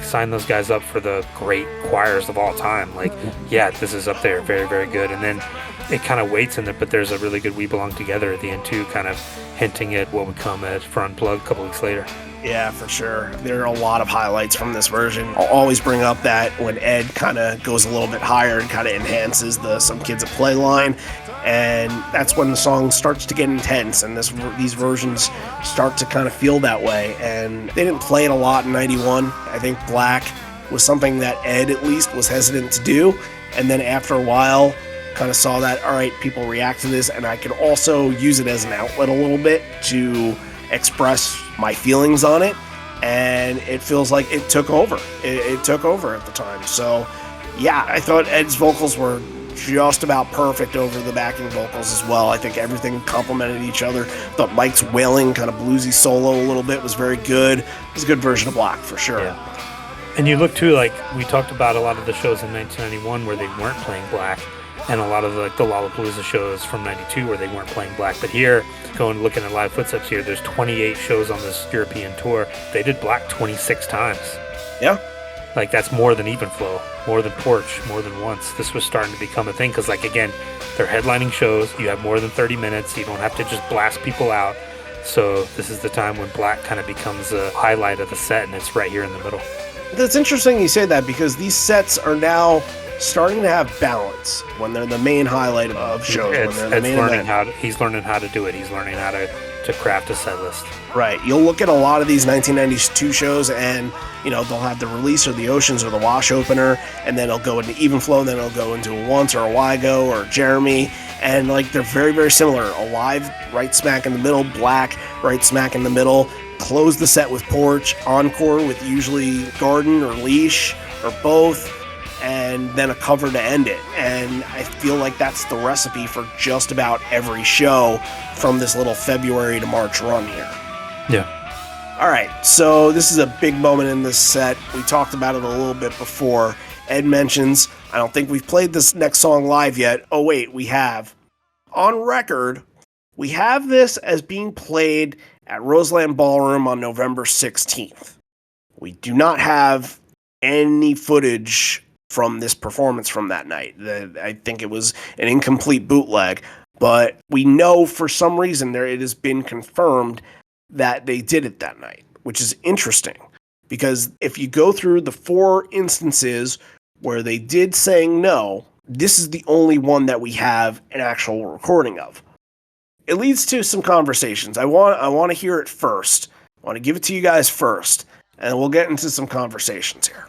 sign those guys up for the great choirs of all time. Like, this is up there, very, very good. And then it kind of waits in there, but there's a really good We Belong Together at the end too, kind of hinting at what would come for Unplugged a couple weeks later. Yeah, for sure. There are a lot of highlights from this version. I'll always bring up that when Ed kind of goes a little bit higher and kind of enhances the Some Kids at Play line, and that's when the song starts to get intense, and these versions start to kind of feel that way. And they didn't play it a lot in 91. I think Black was something that Ed at least was hesitant to do, and then after a while kind of saw that, all right, people react to this, and I can also use it as an outlet a little bit to express my feelings on it, and it feels like it took over. It took over at the time. So, I thought Ed's vocals were just about perfect over the backing vocals as well. I think everything complemented each other. Thought Mike's wailing, kind of bluesy solo a little bit was very good. It was a good version of Black, for sure. Yeah. And you look too, like we talked about a lot of the shows in 1991 where they weren't playing Black, and a lot of the Lollapalooza shows from 92 where they weren't playing Black. But here, looking at Live Footsteps here, there's 28 shows on this European tour. They did Black 26 times. Yeah. Like, that's more than Even Flow, more than Porch, more than once. This was starting to become a thing because, like, again, they're headlining shows. You have more than 30 minutes. You don't have to just blast people out. So this is the time when Black kind of becomes a highlight of the set, and it's right here in the middle. That's interesting you say that, because these sets are now starting to have balance when they're the main highlight of shows. He's learning how to do it. He's learning how to craft a set list. Right. You'll look at a lot of these 1992 shows, and they'll have the Release or the Oceans or the Wash opener, and then it'll go into Even Flow, and then it'll go into a Once or a Wygo or Jeremy, and like they're very, very similar. Alive right smack in the middle, Black right smack in the middle. Close the set with Porch, encore with usually Garden or Leash or both, and then a cover to end it. And I feel like that's the recipe for just about every show from this little February to March run here. Yeah. All right, so this is a big moment in this set. We talked about it a little bit before. Ed mentions, I don't think we've played this next song live yet. Oh, wait, we have. On record, we have this as being played at Roseland Ballroom on November 16th. We do not have any footage from this performance from that night. I think it was an incomplete bootleg, but we know for some reason it has been confirmed that they did it that night, which is interesting, because if you go through the 4 instances where they did Saying No, this is the only one that we have an actual recording of. It leads to some conversations. I want to hear it first. I want to give it to you guys first, and we'll get into some conversations here.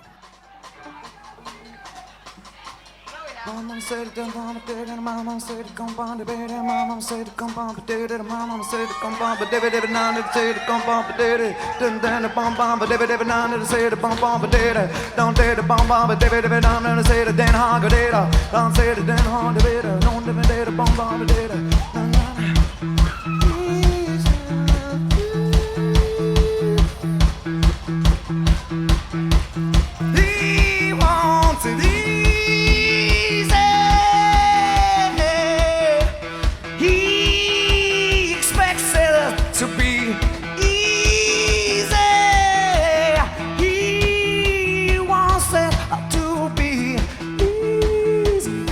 Mama said the mama did and mama said the compound did and mama said the compound did and mama said the compound but David none to say the compound did it then the bomb but David none to say the bomb but did it don't say the bomb but David none to say the Den Haag did it don't say the Den Haag did it don't say the bomb but did it. He wants it easy. He expects it to be easy. He wants it to be easy.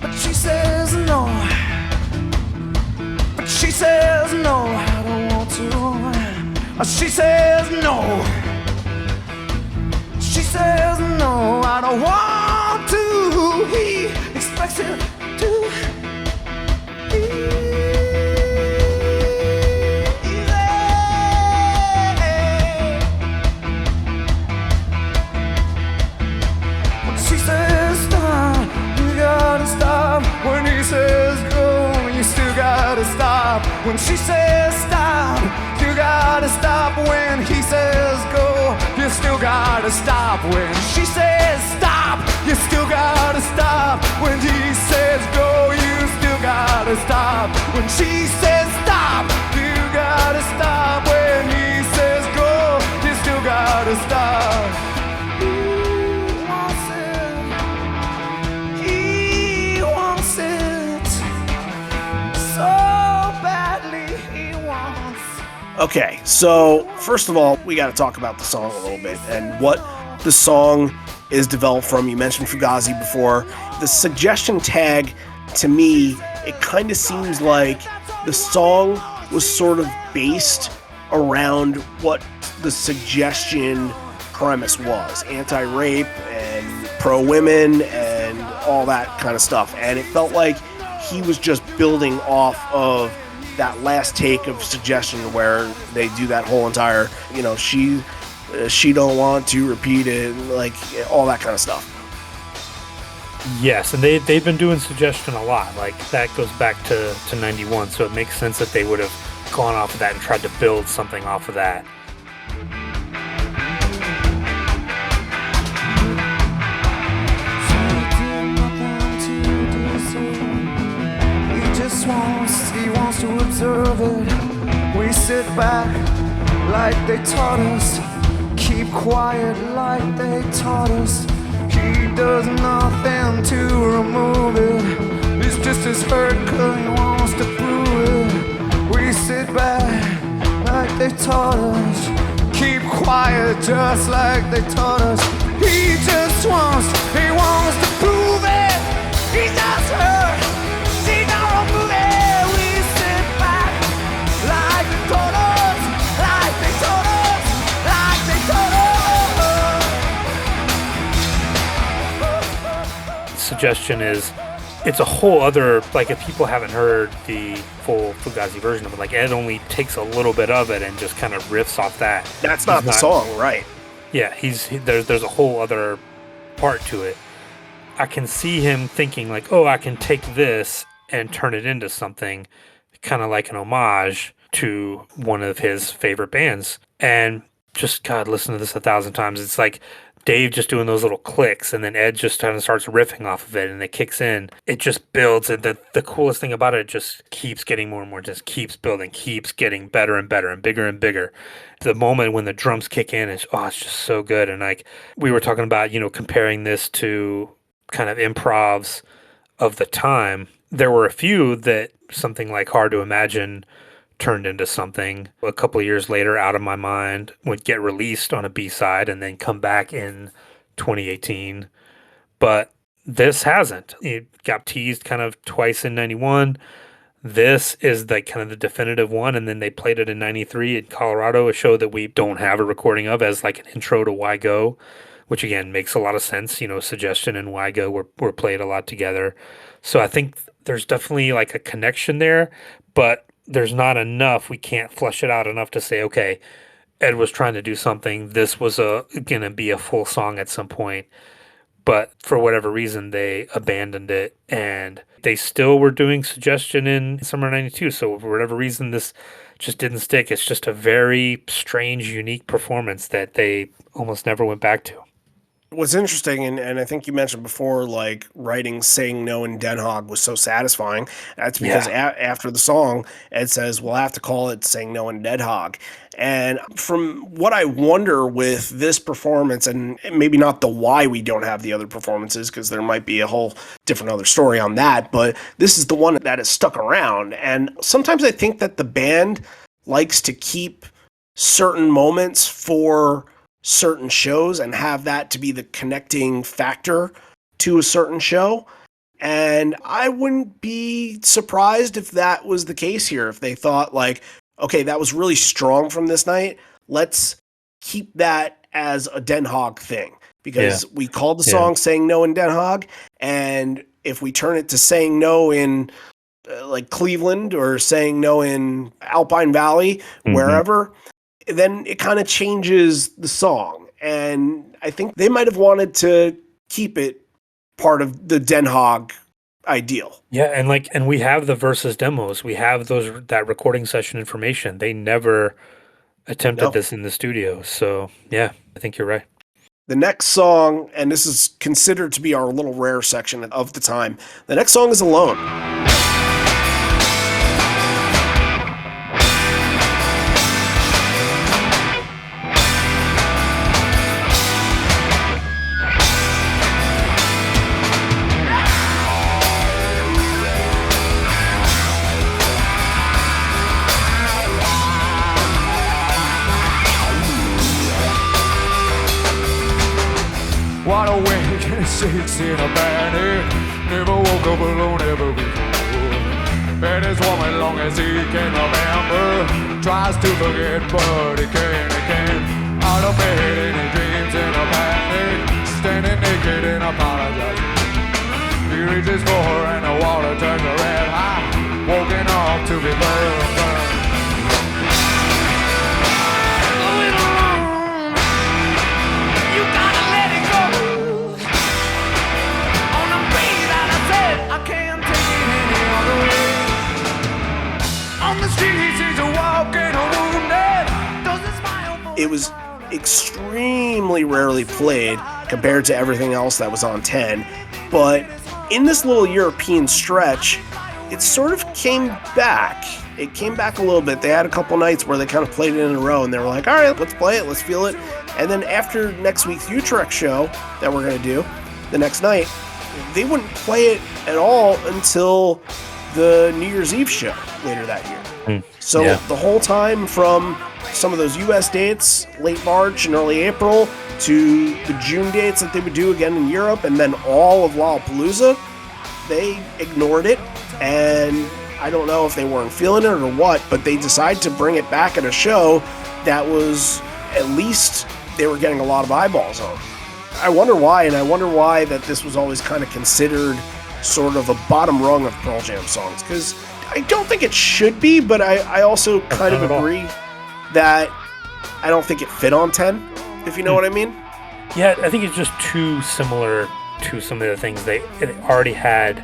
But she says no. But she says no, I don't want to. She says no. She says no, I don't want to. He expects it to be easy. When she says stop, you gotta stop. When he says go, you still gotta stop. When she says stop, you gotta stop. When he says go, you still gotta stop. When she says stop, you still gotta stop. When he says go, you still gotta stop. When she says stop, you gotta stop. When he says go, you still gotta stop. He wants it. He wants it so badly. He wants. Okay, so first of all, we got to talk about the song a little bit and what the song is developed from. You mentioned Fugazi before. The suggestion tag, to me, it kind of seems like the song was sort of based around what the suggestion premise was. Anti-rape and pro-women and all that kind of stuff. And it felt like he was just building off of that last take of suggestion where they do that whole entire, she don't want to repeat it, like all that kind of stuff. Yes, and they've been doing suggestion a lot. Like that goes back to 91, so it makes sense that they would have gone off of that and tried to build something off of that. He wants to observe it. We sit back like they taught us. Keep quiet like they taught us. He does nothing to remove it. He's just as hurt cause he wants to prove it. We sit back like they taught us. Keep quiet just like they taught us. He wants to prove it. He's just hurt. See, don't remove it. Suggestion is it's a whole other, like if people haven't heard the full Fugazi version of it, like Ed only takes a little bit of it and just kind of riffs off that. That's not the song, right? Yeah, there's a whole other part to it. I can see him thinking like, oh, I can take this and turn it into something kind of like an homage to one of his favorite bands. And just, God, listen to this 1,000 times. It's like Dave just doing those little clicks, and then Ed just kind of starts riffing off of it, and it kicks in. It just builds, and the coolest thing about it just keeps getting more and more, just keeps building, keeps getting better and better and bigger. The moment when the drums kick in, it's just so good. And like we were talking about, comparing this to kind of improvs of the time, there were a few that something like Hard to Imagine turned into something. A couple of years later, Outta My Mind would get released on a B-side and then come back in 2018. But this hasn't. It got teased kind of twice in 91. This is the kind of the definitive one, and then they played it in 93 in Colorado, a show that we don't have a recording of, as like an intro to Why Go, which again makes a lot of sense. Suggestion and Why Go were played a lot together. So I think there's definitely like a connection there, but there's not enough. We can't flesh it out enough to say, okay, Ed was trying to do something. This was going to be a full song at some point. but for whatever reason, they abandoned it, and they still were doing suggestion in summer '92. So for whatever reason, this just didn't stick. It's just a very strange, unique performance that they almost never went back to. What's interesting, and I think you mentioned before, like writing "Saying No" in Den Haag was so satisfying. That's because after the song, Ed says we'll have to call it "Saying No" in Den Haag. And from what I wonder with this performance, and maybe not the why we don't have the other performances, because there might be a whole different other story on that, but this is the one that has stuck around. And sometimes I think that the band likes to keep certain moments for certain shows and have that to be the connecting factor to a certain show. And I wouldn't be surprised if that was the case here, if they thought like, okay, that was really strong from this night. Let's keep that as a Den Haag thing, because we called the song Saying No in Den Haag. And if we turn it to Saying No in like Cleveland or Saying No in Alpine Valley, wherever, then it kind of changes the song. And I think they might have wanted to keep it part of the Den Haag ideal. Yeah, and we have the versus demos. We have that recording session information. They never attempted this in the studio. So yeah, I think you're right. The next song, and this is considered to be our little rare section of the time, the next song is Alone. Wide awake and six in a panic. Never woke up alone ever before. Bed is warm as long as he can remember. Tries to forget but he can't. Out of bed and he dreams in a panic. Standing naked and apologizing. He reaches for her and the water turns red hot. Woken up to be burned. It was extremely rarely played compared to everything else that was on 10, but in this little European stretch, it sort of came back. It came back a little bit. They had a couple nights where they kind of played it in a row, and they were like, all right, let's play it, let's feel it. And then after next week's Utrecht show that we're going to do, the next night, they wouldn't play it at all until the New Year's Eve show later that year. So the whole time from some of those US dates, late March and early April, to the June dates that they would do again in Europe, and then all of Lollapalooza, they ignored it. And I don't know if they weren't feeling it or what, but they decided to bring it back at a show that was, at least they were getting a lot of eyeballs on. I wonder why, and I wonder why that this was always kind of considered sort of a bottom rung of Pearl Jam songs, because I don't think it should be, but I also kind of agree that I don't think it fit on 10, if you know what I mean. Yeah, I think it's just too similar to some of the things it already had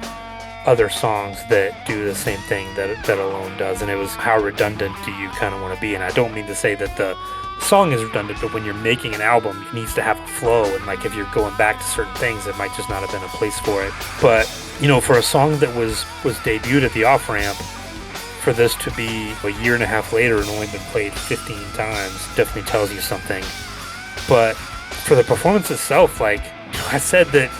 other songs that do the same thing that Alone does, and it was how redundant do you kind of want to be. And I don't mean to say that the song is redundant, but when you're making an album, it needs to have a flow, and like if you're going back to certain things, it might just not have been a place for it. But you know, for a song that was debuted at the Off-Ramp, for this to be a year and a half later and only been played 15 times definitely tells you something. But for the performance itself, like I said that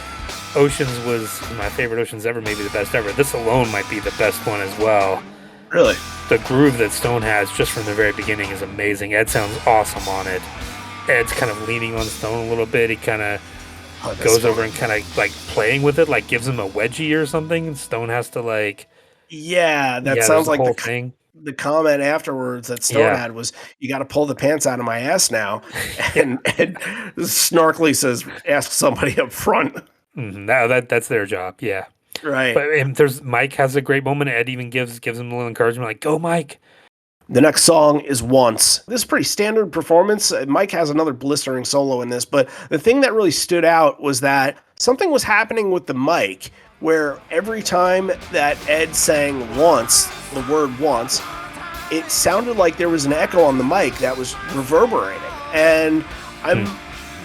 Oceans was my favorite Oceans ever, maybe the best ever. This alone might be the best one as well. Really? The groove that Stone has just from the very beginning is amazing. Ed sounds awesome on it. Ed's kind of leaning on Stone a little bit. He kind of goes over and kind of like playing with it, like gives him a wedgie or something, and Stone has to like... Yeah, that sounds like the thing. The comment afterwards that Stone had was, you got to pull the pants out of my ass now. And snarkily says, ask somebody up front. No, that's their job. Yeah. Right. But Mike has a great moment. Ed even gives him a little encouragement, like, go, Mike. The next song is Once. This is a pretty standard performance. Mike has another blistering solo in this, but the thing that really stood out was that something was happening with the mic where every time that Ed sang once, the word once, it sounded like there was an echo on the mic that was reverberating. And I'm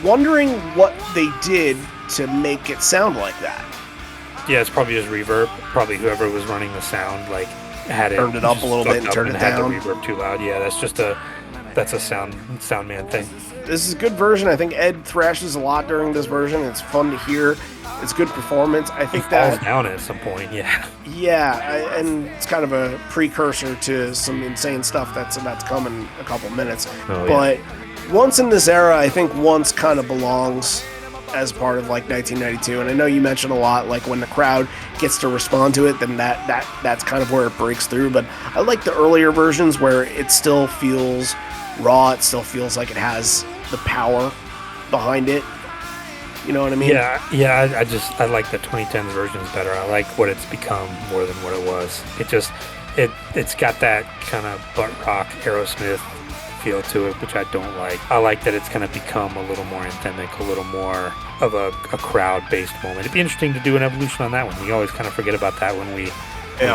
wondering what they did to make it sound like that. Yeah, it's probably just reverb. Probably whoever was running the sound, like, had it turned it up a little bit and turned it down. Had the reverb too loud. Yeah, that's a sound man thing. This is a good version. I think Ed thrashes a lot during this version. It's fun to hear. It's good performance. I think he falls down at some point. Yeah. Yeah, and it's kind of a precursor to some insane stuff that's about to come in a couple minutes. But Once in this era, I think Once kind of belongs as part of like 1992. And I know you mentioned a lot, like when the crowd gets to respond to it, then that's kind of where it breaks through. But I like the earlier versions where it still feels raw. It still feels like it has the power behind it. You know what I mean? Yeah. I like the 2010s versions better. I like what it's become more than what it was. It's got that kind of butt rock Aerosmith feel to it, which I don't like. I like that it's kind of become a little more anthemic, a little more of a crowd-based moment. It'd be interesting to do an evolution on that one. We always kind of forget about that when we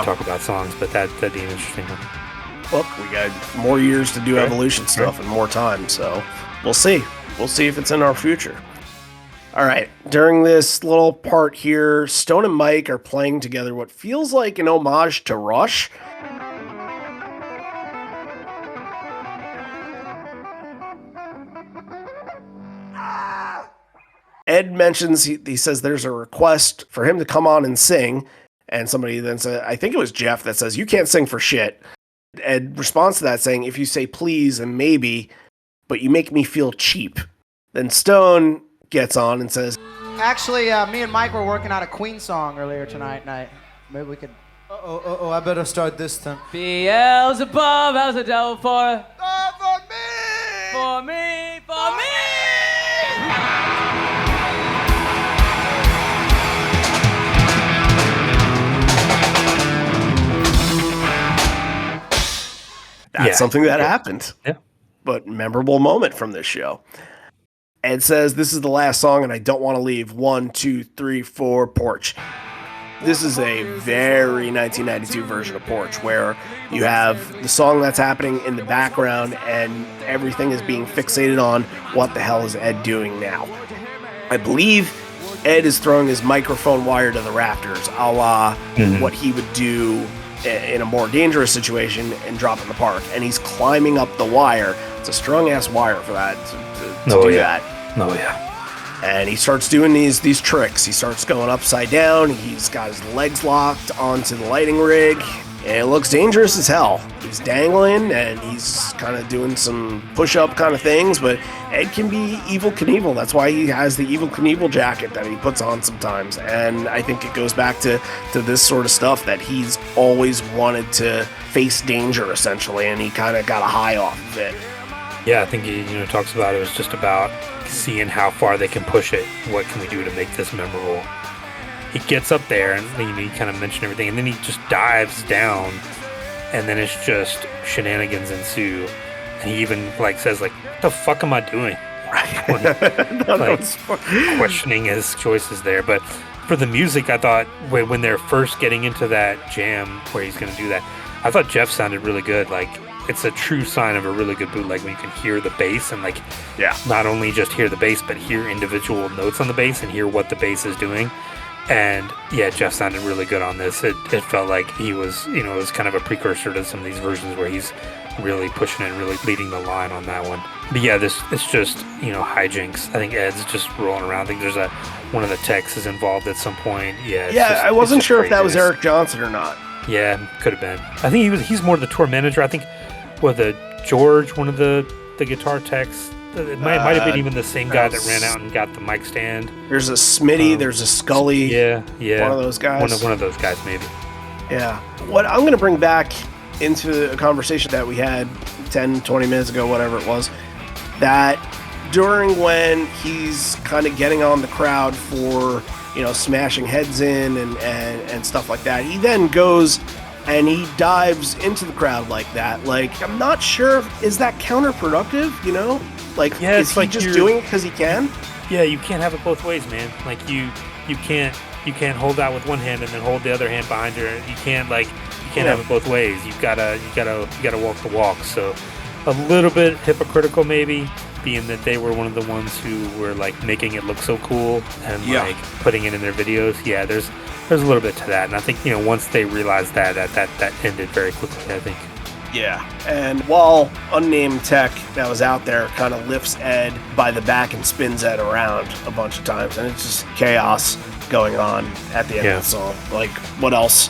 talk about songs, but that'd be an interesting one. Well, we got more years to do evolution stuff and more time, so we'll see. We'll see if it's in our future. All right, during this little part here, Stone and Mike are playing together what feels like an homage to Rush. Ed mentions, he says there's a request for him to come on and sing, and somebody then said, I think it was Jeff that says, you can't sing for shit. Ed responds to that saying, if you say please and maybe, but you make me feel cheap. Then Stone gets on and says, actually, me and Mike were working out a Queen song earlier tonight. Maybe we could... I better start this then. Beelzebub, how's the devil for? For me! For me! For me! That's something that happened. Yeah. But memorable moment from this show. Ed says, this is the last song and I don't want to leave. 1, 2, 3, 4, Porch. This is a very 1992 version of Porch where you have the song that's happening in the background and everything is being fixated on what the hell is Ed doing now. I believe Ed is throwing his microphone wire to the rafters, a la what he would do in a more dangerous situation and drop in the park. And he's climbing up the wire. It's a strong-ass wire for that, to do that. Oh, yeah. And he starts doing these tricks. He starts going upside down. He's got his legs locked onto the lighting rig. And it looks dangerous as hell. He's dangling, and he's kind of doing some push-up kind of things, but Ed can be Evel Knievel. That's why he has the Evel Knievel jacket that he puts on sometimes. And I think it goes back to this sort of stuff that he's always wanted to face danger, essentially, and he kind of got a high off of it. Yeah, I think he talks about it was just about seeing how far they can push it. What can we do to make this memorable? He gets up there and he kind of mentioned everything, and then he just dives down, and then it's just shenanigans ensue. And he even says what the fuck am I doing? Questioning his choices there. But for the music, I thought when they're first getting into that jam where he's going to do that, I thought Jeff sounded really good. It's a true sign of a really good bootleg when you can hear the bass and not only just hear the bass, but hear individual notes on the bass and hear what the bass is doing. And yeah, Jeff sounded really good on this. It felt like he was, it was kind of a precursor to some of these versions where he's really pushing it and really leading the line on that one. But yeah, it's just, hijinks. I think Ed's just rolling around. I think there's one of the techs is involved at some point. Yeah, I wasn't sure if that was Eric Johnson or not. Yeah, could have been. I think he's more the tour manager. I think George, one of the guitar techs. It might have been even the same guy that ran out and got the mic stand. There's a Smitty, there's a Scully. Yeah. One of those guys. One of those guys, maybe. Yeah. What I'm going to bring back into a conversation that we had 10, 20 minutes ago, whatever it was, that during when he's kind of getting on the crowd for, smashing heads in and stuff like that, he then goes and he dives into the crowd like that. Like, I'm not sure, is that counterproductive, you know? Like, Yeah, is it's he like just you're- doing it because he can? Yeah, you can't have it both ways, man. Like you can't hold out with one hand and then hold the other hand behind you. You can't have it both ways. You gotta walk the walk. So a little bit hypocritical maybe, being that they were one of the ones who were like making it look so cool and like putting it in their videos. Yeah, there's a little bit to that, and I think once they realized that ended very quickly. I think. Yeah, and while unnamed tech that was out there kind of lifts Ed by the back and spins Ed around a bunch of times, and it's just chaos going on at the end of the song. Like, what else?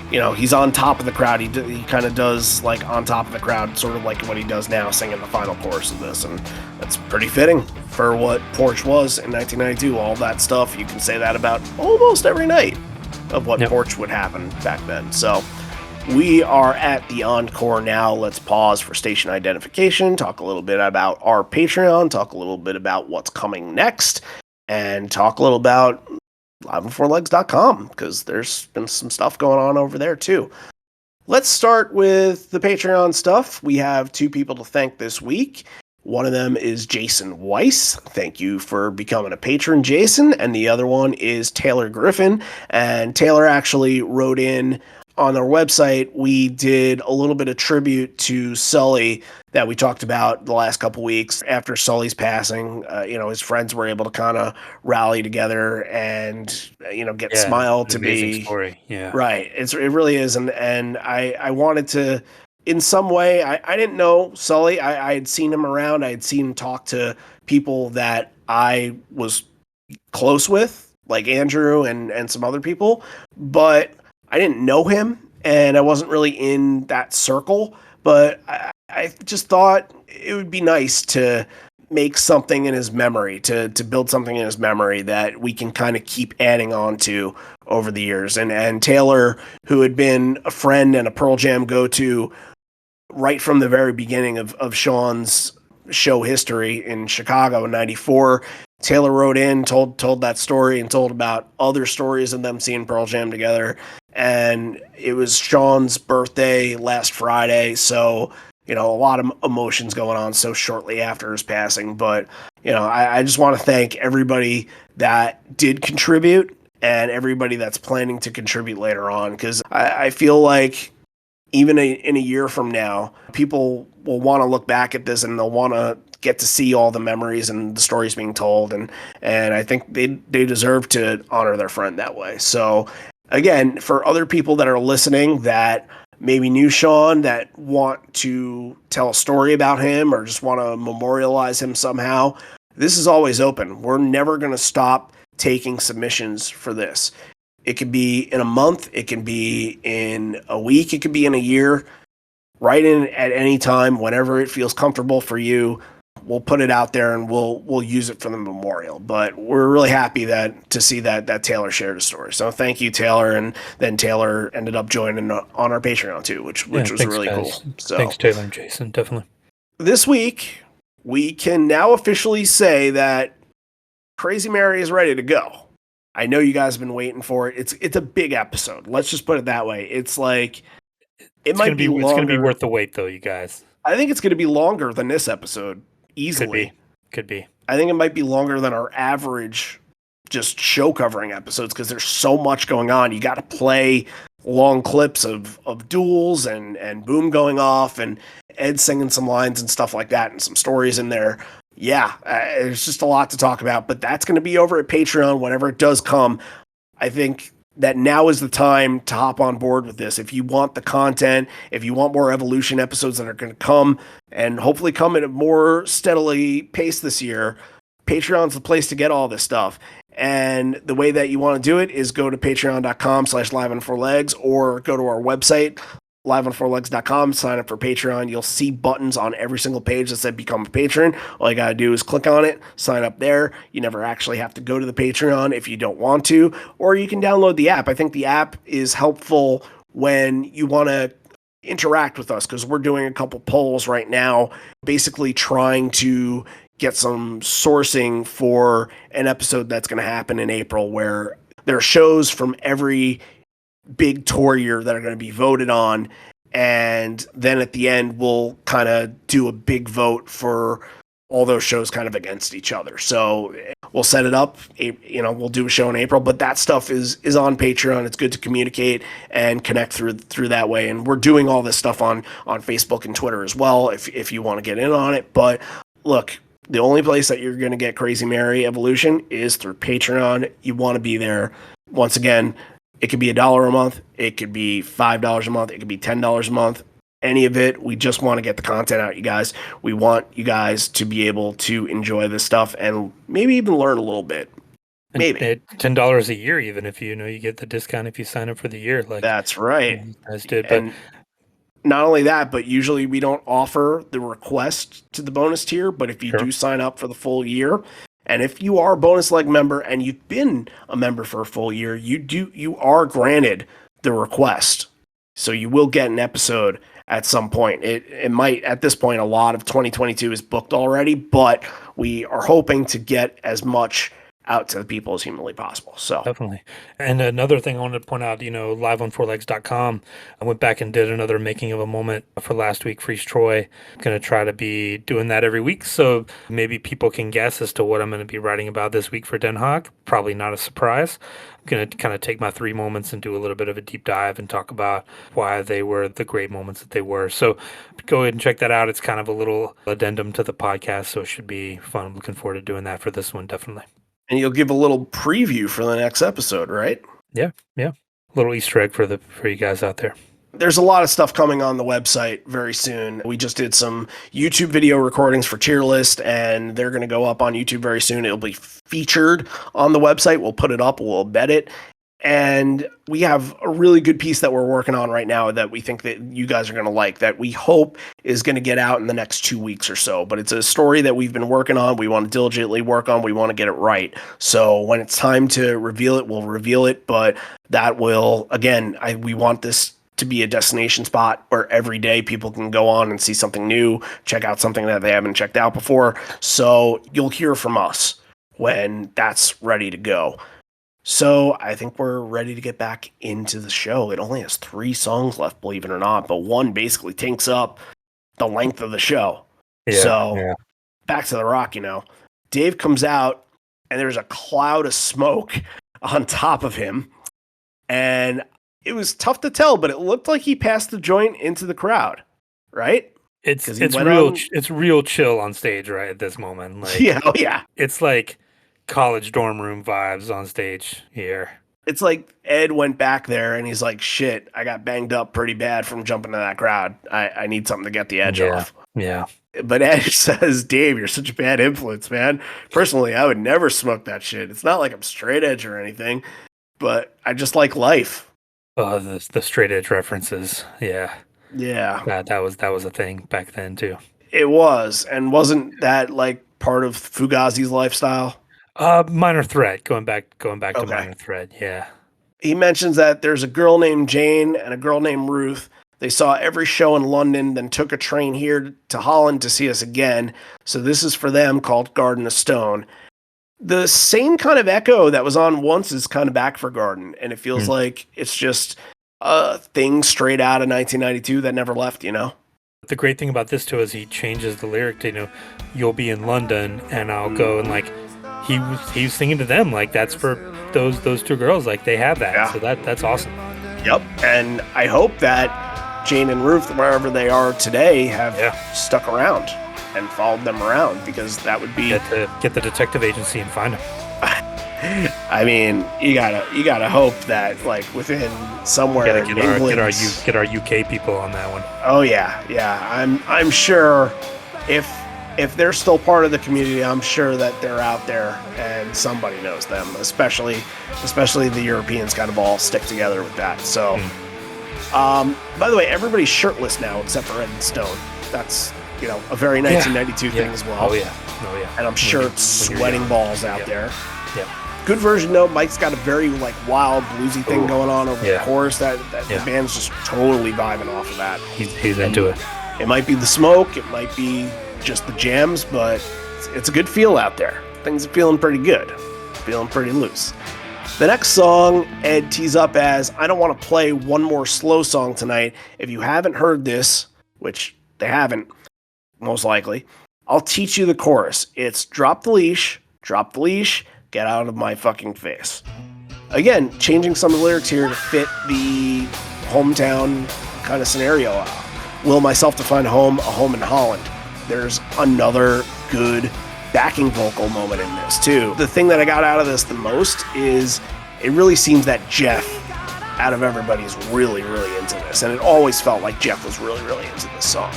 He's on top of the crowd. He kind of does like on top of the crowd, sort of like what he does now, singing the final chorus of this, and that's pretty fitting for what Porch was in 1992. All that stuff, you can say that about almost every night of what Porch would happen back then. So. We are at the encore now. Let's pause for station identification, talk a little bit about our Patreon, talk a little bit about what's coming next, and talk a little about liveonfourlegs.com, because there's been some stuff going on over there too. Let's start with the Patreon stuff. We have two people to thank this week. One of them is Jason Weiss. Thank you for becoming a patron, Jason. And the other one is Taylor Griffin. And Taylor actually wrote in on our website. We did a little bit of tribute to Sully that we talked about the last couple weeks after Sully's passing. His friends were able to kind of rally together and, get Smile to be story. Yeah. Right. It really is. And I wanted to, in some way, I didn't know Sully. I had seen him around. I had seen him talk to people that I was close with, like Andrew and some other people, but I didn't know him, and I wasn't really in that circle, but I just thought it would be nice to make something in his memory, to build something in his memory that we can kind of keep adding on to over the years. And Taylor, who had been a friend and a Pearl Jam go-to right from the very beginning of Sean's show history in Chicago in 94, Taylor wrote in, told that story, and told about other stories of them seeing Pearl Jam together. And it was Sean's birthday last Friday, so a lot of emotions going on so shortly after his passing. But I just want to thank everybody that did contribute and everybody that's planning to contribute later on, because I feel like even in a year from now, people will want to look back at this and they'll want to get to see all the memories and the stories being told. And I think they deserve to honor their friend that way. So again, for other people that are listening that maybe knew Sean, that want to tell a story about him or just want to memorialize him somehow, this is always open. We're never going to stop taking submissions for this. It could be in a month, it can be in a week, it could be in a year. Write in at any time, whenever it feels comfortable for you. We'll put it out there and we'll use it for the memorial. But we're really happy to see that Taylor shared a story. So thank you, Taylor. And then Taylor ended up joining on our Patreon too, which was really cool. So thanks, Taylor and Jason, definitely. This week, we can now officially say that Crazy Mary is ready to go. I know you guys have been waiting for it. It's a big episode. Let's just put it that way. It's like it might be longer. It's going to be worth the wait, though, you guys. I think it's going to be longer than this episode, easily. Could be. I think it might be longer than our average just show covering episodes, because there's so much going on. You got to play long clips of duels and Boom going off and Ed singing some lines and stuff like that, and some stories in there. Yeah, there's just a lot to talk about, but that's going to be over at Patreon whenever it does come. I think that now is the time to hop on board with this. If you want the content, if you want more Evolution episodes that are going to come, and hopefully come at a more steadily pace this year, Patreon's the place to get all this stuff. And the way that you want to do it is go to patreon.com/liveonfourlegs, or go to our website, liveonfourlegs.com, sign up for Patreon. You'll see buttons on every single page that said become a patron. All you gotta do is click on it, sign up there. You never actually have to go to the Patreon if you don't want to, or you can download the app. I think the app is helpful when you want to interact with us, because we're doing a couple polls right now, basically trying to get some sourcing for an episode that's going to happen in April, where there are shows from every big tour year that are going to be voted on. And then at the end, we'll kind of do a big vote for all those shows kind of against each other. So we'll set it up, we'll do a show in April, but that stuff is on Patreon. It's good to communicate and connect through that way. And we're doing all this stuff on Facebook and Twitter as well, if you want to get in on it. But look, the only place that you're going to get Crazy Mary Evolution is through Patreon. You want to be there. Once again, it could be $1 a month. It could be $5 a month. It could be $10 a month. Any of it. We just want to get the content out, you guys. We want you guys to be able to enjoy this stuff and maybe even learn a little bit. Maybe $10 a year, even if you get the discount if you sign up for the year. Like that's right. You guys did, but not only that, but usually we don't offer the request to the bonus tier. But if you do sign up for the full year, and if you are a bonus leg member and you've been a member for a full year, you are granted the request. So you will get an episode at some point. It might, at this point, a lot of 2022 is booked already, but we are hoping to get as much out to the people as humanly possible. So definitely. And another thing I wanted to point out, live on fourlegs.com, I went back and did another making of a moment for last week, Freeze Troy. I'm going to try to be doing that every week. So maybe people can guess as to what I'm going to be writing about this week for Den Haag. Probably not a surprise. I'm going to kind of take my 3 moments and do a little bit of a deep dive and talk about why they were the great moments that they were. So go ahead and check that out. It's kind of a little addendum to the podcast, so it should be fun. I'm looking forward to doing that for this one, definitely. And you'll give a little preview for the next episode, right? Yeah. Little Easter egg for you guys out there. There's a lot of stuff coming on the website very soon. We just did some YouTube video recordings for Tier List, and they're going to go up on YouTube very soon. It'll be featured on the website. We'll put it up. We'll embed it. And we have a really good piece that we're working on right now that we think that you guys are going to like, that we hope is going to get out in the next 2 weeks or so. But it's a story that we've been working on. We want to diligently work on. We want to get it right. So when it's time to reveal it, we'll reveal it. But that will, again, we want this to be a destination spot where every day people can go on and see something new, check out something that they haven't checked out before. So you'll hear from us when that's ready to go. So I think we're ready to get back into the show. It only has 3 songs left, believe it or not, but one basically takes up the length of the show. Back to the rock, Dave comes out and there's a cloud of smoke on top of him. And it was tough to tell, but it looked like he passed the joint into the crowd, right? It's real chill on stage right at this moment. Like, yeah. It's like college dorm room vibes on stage here. It's like Ed went back there and he's like, shit, I got banged up pretty bad from jumping to that crowd. I need something to get the edge off. Yeah. But Ed says, Dave, you're such a bad influence, man. Personally, I would never smoke that shit. It's not like I'm straight edge or anything, but I just like life. Oh, the straight edge references. Yeah. That was a thing back then too. It was. And wasn't that like part of Fugazi's lifestyle? Minor Threat, going back to Minor Threat, yeah. He mentions that there's a girl named Jane and a girl named Ruth. They saw every show in London, then took a train here to Holland to see us again. So this is for them, called Garden of Stone. The same kind of echo that was on once is kind of back for Garden, and it feels like it's just a thing straight out of 1992 that never left, The great thing about this, too, is he changes the lyric to, you'll be in London, and I'll go, and, like, he was singing to them, like, that's for those 2 girls, like, they have that, so that's awesome. Yep, and I hope that Jane and Ruth, wherever they are today, have stuck around and followed them around, because that would be... Get the detective agency and find them. I mean, you gotta hope that, like, within somewhere in England... Get our UK people on that one. Oh, yeah. I'm sure if they're still part of the community, I'm sure that they're out there and somebody knows them, especially the Europeans kind of all stick together with that. So, by the way, everybody's shirtless now except for Ed and Stone. That's, a very 1992 thing as well. Oh, yeah. And I'm sure it's sweating balls out there. Yeah. Good version, though. Mike's got a very, like, wild bluesy thing going on over the chorus that the band's just totally vibing off of that. He's into it. It might be the smoke. It might be just the jams, but it's a good feel out there. Things are feeling pretty good. Feeling pretty loose. The next song Ed tees up as, I don't want to play one more slow song tonight. If you haven't heard this, which they haven't, most likely, I'll teach you the chorus. It's drop the leash, get out of my fucking face. Again, changing some of the lyrics here to fit the hometown kind of scenario. Will myself to find a home in Holland. There's another good backing vocal moment in this too. The thing that I got out of this the most is it really seems that Jeff, out of everybody, is really, really into this. And it always felt like Jeff was really, really into this song.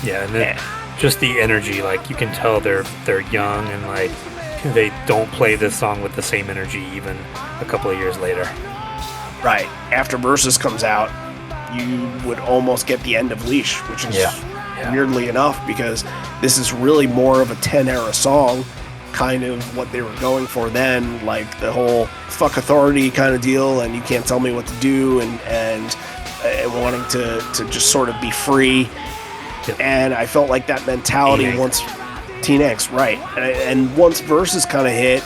Yeah, and then just the energy, like you can tell they're young and like they don't play this song with the same energy even a couple of years later. Right. After Versus comes out, you would almost get the end of Leash, which is weirdly enough, because this is really more of a 10 era song, kind of what they were going for then, like the whole fuck authority kind of deal, and you can't tell me what to do, and wanting to just sort of be free. Yep. And I felt like that mentality once Teen Angst, right. And once Versus kind of hit,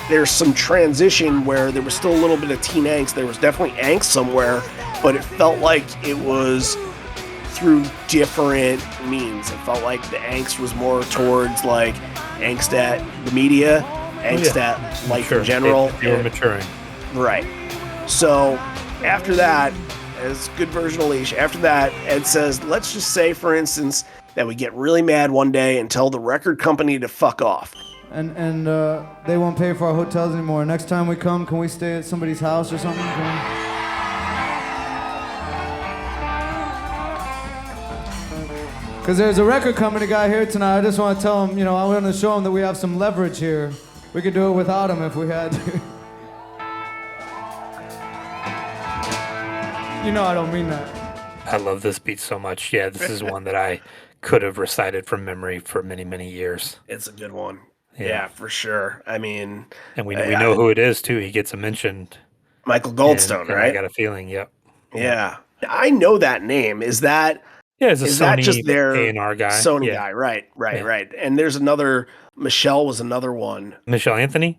there's some transition where there was still a little bit of teen angst. There was definitely angst somewhere, but it felt like it was through different means. It felt like the angst was more towards like angst at the media, angst at life in general. They were maturing. Right. So after that, as good version of Leash, after that, Ed says, let's just say, for instance, that we get really mad one day and tell the record company to fuck off. And they won't pay for our hotels anymore. Next time we come, can we stay at somebody's house or something? Because there's a record company guy here tonight. I just want to tell him, I want to show him that we have some leverage here. We could do it without him if we had to. I don't mean that. I love this beat so much. Yeah, this is one that I could have recited from memory for many, many years. It's a good one. Yeah, for sure. I mean... And we know who it is, too. He gets a mention. Michael Goldstone, right? I got a feeling, yep. Yeah. I know that name. Is that... Yeah, it's a is Sony that just their A&R guy. Sony guy, right. And there's another... Michelle was another one. Michelle Anthony?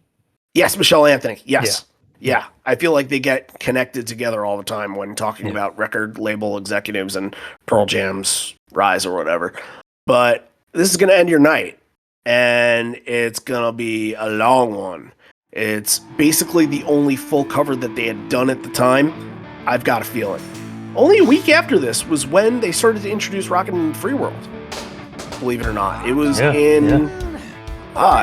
Yes, Michelle Anthony. Yes. Yeah. I feel like they get connected together all the time when talking about record label executives and Pearl Jam's rise or whatever. But this is going to end your night. And it's going to be a long one. It's basically the only full cover that they had done at the time. I've got a feeling. Only a week after this was when they started to introduce Rockin' in the Free World. Believe it or not. It was I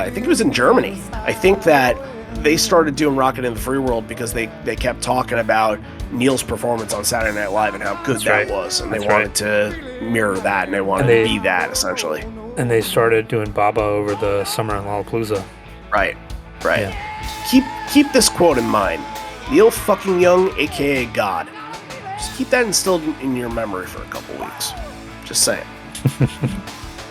think it was in Germany. I think that they started doing Rockin' in the Free World because they kept talking about Neil's performance on Saturday Night Live and how good that was. And they wanted to mirror that, and they wanted to be that, essentially. And they started doing Baba over the summer in Lollapalooza. Right. Yeah. Keep this quote in mind. Neil fucking Young, a.k.a. God. Just keep that instilled in your memory for a couple weeks. Just saying.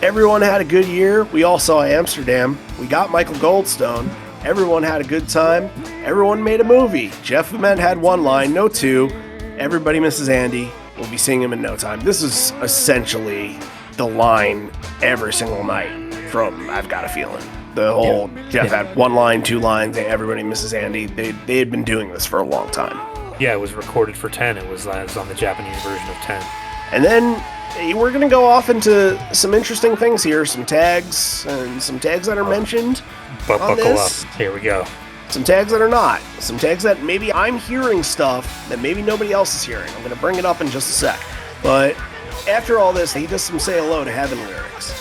Everyone had a good year. We all saw Amsterdam. We got Michael Goldstone. Everyone had a good time. Everyone made a movie. Jeff Ament had one line, no two. Everybody misses Andy. We'll be seeing him in no time. This is essentially the line every single night from I've Got a Feeling. The whole Jeff had one line, two lines, everybody misses Andy. They had been doing this for a long time. Yeah, it was recorded for 10. It was on the Japanese version of 10. And then we're going to go off into some interesting things here, some tags that are mentioned. But buckle up. Here we go. Some tags that are not. Some tags that maybe I'm hearing stuff that maybe nobody else is hearing. I'm going to bring it up in just a sec. But after all this, he does some Say Hello to Heaven lyrics.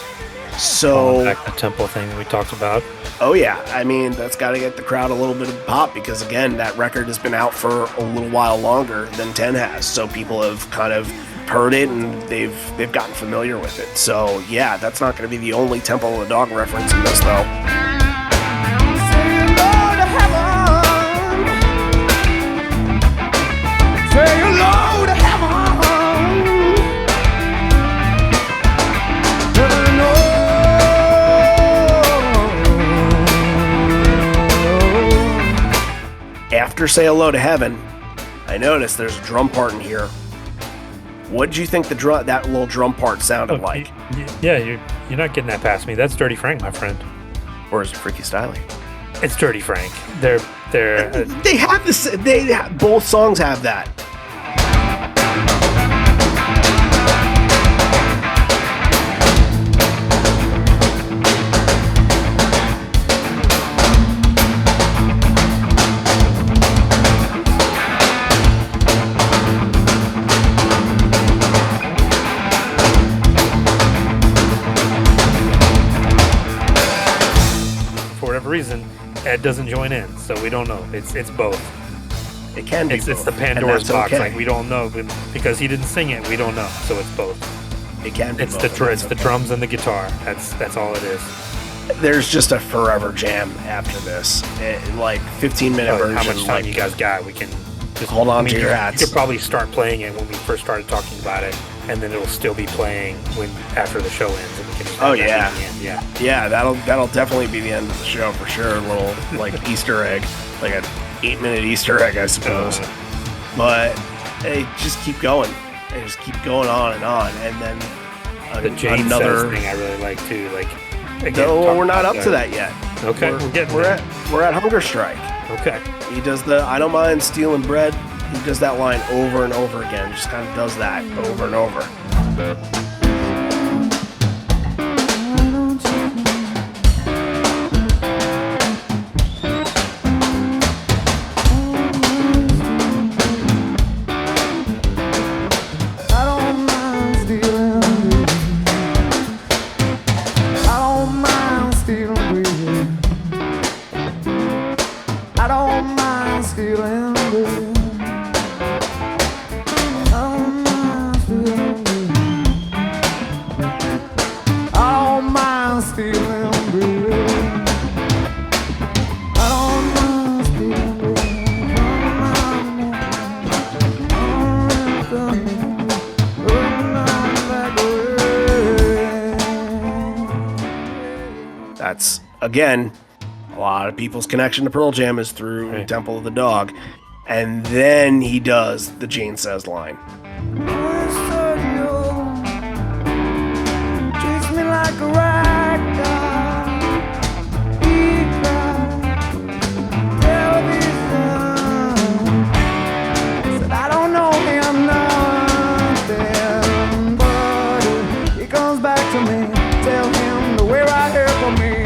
So back to the tempo thing that we talked about. Oh yeah, I mean that's got to get the crowd a little bit of pop because again, that record has been out for a little while longer than 10 has, so people have kind of heard it and they've gotten familiar with it. So yeah, that's not going to be the only Temple of the Dog reference in this though. Say hello to heaven. Say hello to heaven. After Say Hello to Heaven, I noticed there's a drum part in here. What did you think that little drum part sounded like? You're not getting that past me. That's Dirty Frank, my friend. Or is it Freaky Styley? It's Dirty Frank. They have this. Both songs have that. Reason Ed doesn't join in, so we don't know. It's both. It can be it's both, the Pandora's box. okay. Like, we don't know because he didn't sing it. We don't know, so it's both. It can be it's both. It's the drums and the guitar. That's all it is. There's just a forever jam after this, like 15-minute version. How much time you guys got? We can just hold on to your hats. You could probably start playing it when we first started talking about it, and then it'll still be playing after the show ends. And we can just yeah, that'll definitely be the end of the show for sure. A little like Easter egg, like an 8-minute Easter egg, I suppose. But they just keep going. They just keep going on, and then the Jane Says thing I really like too. Like, again, no, we're not up to that yet. Okay, we're at Hunger Strike. Okay. He does the I don't mind stealing bread. He does that line over and over again. Just kind of does that over and over. That's, again, a lot of people's connection to Pearl Jam is through Temple of the Dog. And then he does the Jane Says line. Treats me like a rag doll. He cried. Television. Said I don't know him nothing, but he comes back to me. Tell him the way right here for me.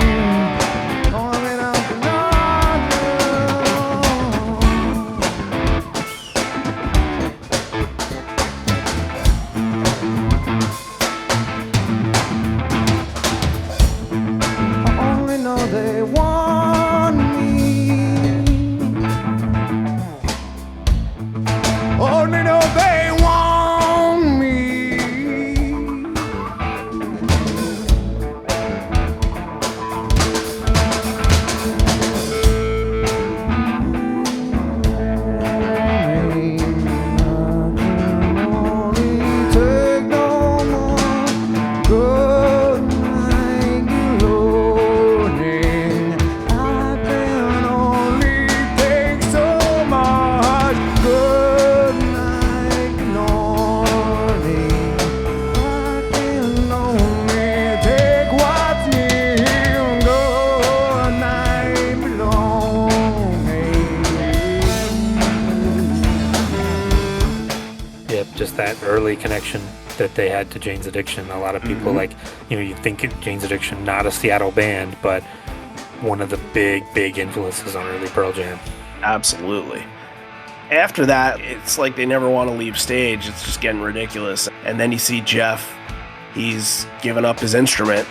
Early connection that they had to Jane's Addiction. A lot of people you think Jane's Addiction, not a Seattle band, but one of the big influences on early Pearl Jam. Absolutely. After that, it's like they never want to leave stage. It's just getting ridiculous. And then you see Jeff, he's given up his instrument,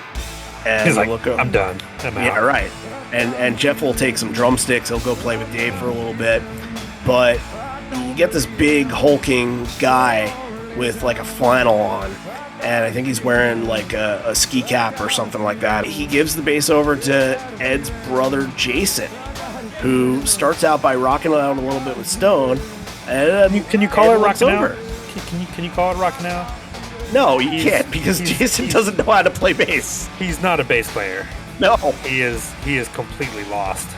and he's like, I'm done. I'm out. Yeah, right. And Jeff will take some drumsticks. He'll go play with Dave for a little bit, but you get this big hulking guy with like a flannel on, and I think he's wearing like a ski cap or something like that. He gives the bass over to Ed's brother Jason, who starts out by rocking out a little bit with Stone. And can you call it rocking out? Can you call it rocking out? No, you can't, because Jason doesn't know how to play bass. He's not a bass player. No, he is completely lost.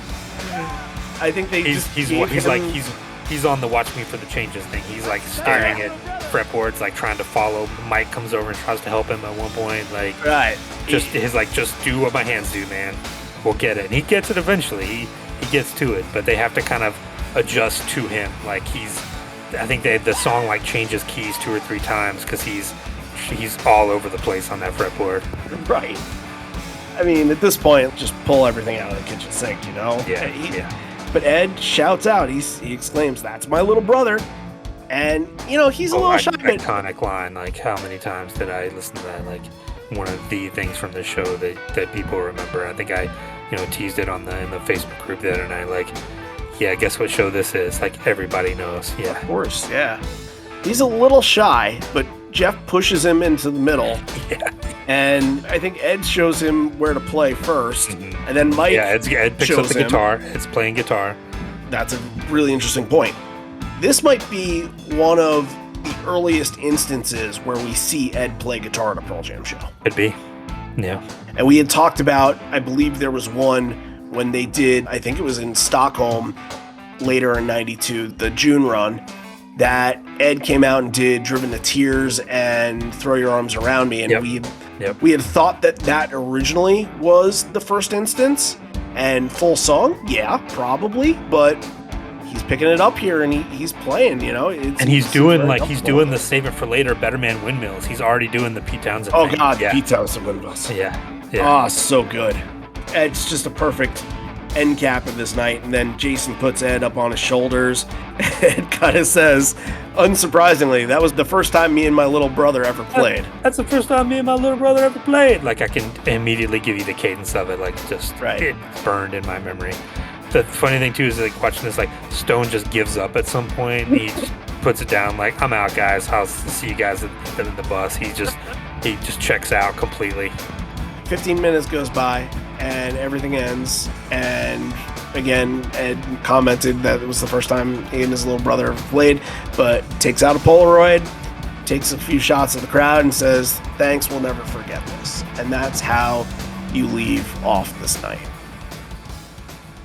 I think he's on the Watch Me for the Changes thing. He's like staring at fretboards, like trying to follow. Mike comes over and tries to help him at one point. Like, right. Just do what my hands do, man. we'll get it. And he gets it eventually. He gets to it, but they have to kind of adjust to him. Like I think the song like changes keys 2 or 3 times because he's all over the place on that fretboard. Right. I mean, at this point, just pull everything out of the kitchen sink, you know? Yeah. But Ed shouts out, he exclaims, "That's my little brother." And, you know, he's a little shy. Iconic line. Like, how many times did I listen to that? Like, one of the things from the show that people remember. I think I, teased it in the Facebook group the other night. Like, yeah, guess what show this is? Like, everybody knows. Yeah. Of course, yeah. He's a little shy, but Jeff pushes him into the middle. Yeah. And I think Ed shows him where to play first. Mm-hmm. And then Mike Ed picks up the guitar. Ed's playing guitar. That's a really interesting point. This might be one of the earliest instances where we see Ed play guitar at a Pearl Jam show. Could be. Yeah. And we had talked about, I believe there was one when they did, I think it was in Stockholm later in 92, the June run, that Ed came out and did Driven to Tears and Throw Your Arms Around Me. And we had thought that originally was the first instance. And full song, yeah, probably, but he's picking it up here and he's playing, and he's doing the Save It for Later Better Man Windmills. He's already doing the Pete Townsend thing. God, yeah. Pete Townsend Windmills. Yeah. So good. It's just a perfect end cap of this night. And then Jason puts Ed up on his shoulders and kind of says, unsurprisingly, that was the first time me and my little brother ever played. That's the first time me and my little brother ever played. Like, I can immediately give you the cadence of it. Like, just It burned in my memory. The funny thing too is like watching this, like Stone just gives up at some point. He just puts it down, like, I'm out, guys. I'll see you guys at the bus. He just checks out completely. 15 minutes goes by and everything ends. And again, Ed commented that it was the first time he and his little brother ever played, but takes out a Polaroid, takes a few shots of the crowd and says, "Thanks, we'll never forget this." And that's how you leave off this night.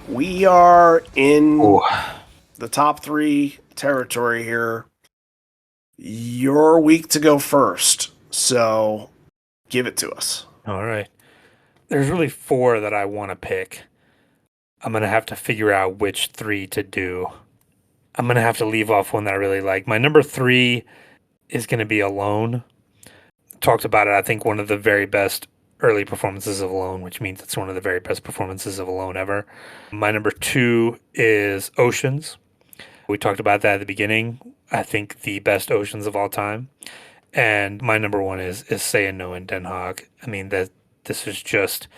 We are in the top 3 territory here. Your week to go first, so give it to us. All right. There's really 4 that I want to pick. I'm going to have to figure out which 3 to do. I'm going to have to leave off one that I really like. My number 3 is going to be Alone. Talked about it, I think, one of the very best early performances of Alone, which means it's one of the very best performances of Alone ever. My number 2 is Oceans. We talked about that at the beginning. I think the best Oceans of all time. And my number 1 is Say No in Den Haag. I mean, this is just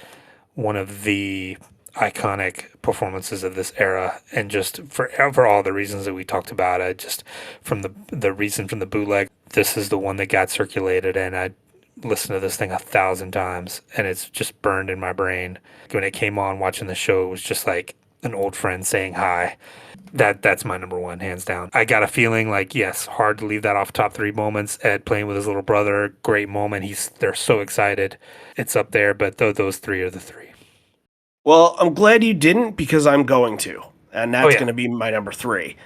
one of the iconic performances of this era, and just for all the reasons that we talked about it, just from the reason from the bootleg, this is the one that got circulated, and I listened to this thing 1,000 times, and it's just burned in my brain. When it came on, watching the show, it was just like an old friend saying hi. That's my number 1, hands down. I got a feeling like, yes, hard to leave that off top 3 moments. Ed playing with his little brother, great moment. They're so excited. It's up there, but those 3 are the 3. Well, I'm glad you didn't, because I'm going to, and that's going to be my number 3.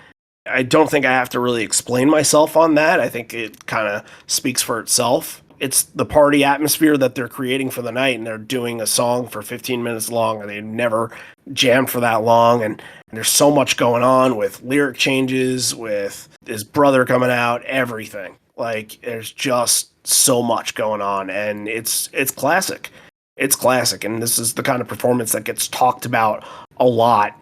I don't think I have to really explain myself on that. I think it kind of speaks for itself. It's the party atmosphere that they're creating for the night, and they're doing a song for 15 minutes long, and they've never jammed for that long, and there's so much going on with lyric changes, with his brother coming out, everything. Like, there's just so much going on, and it's classic. It's classic, and this is the kind of performance that gets talked about a lot,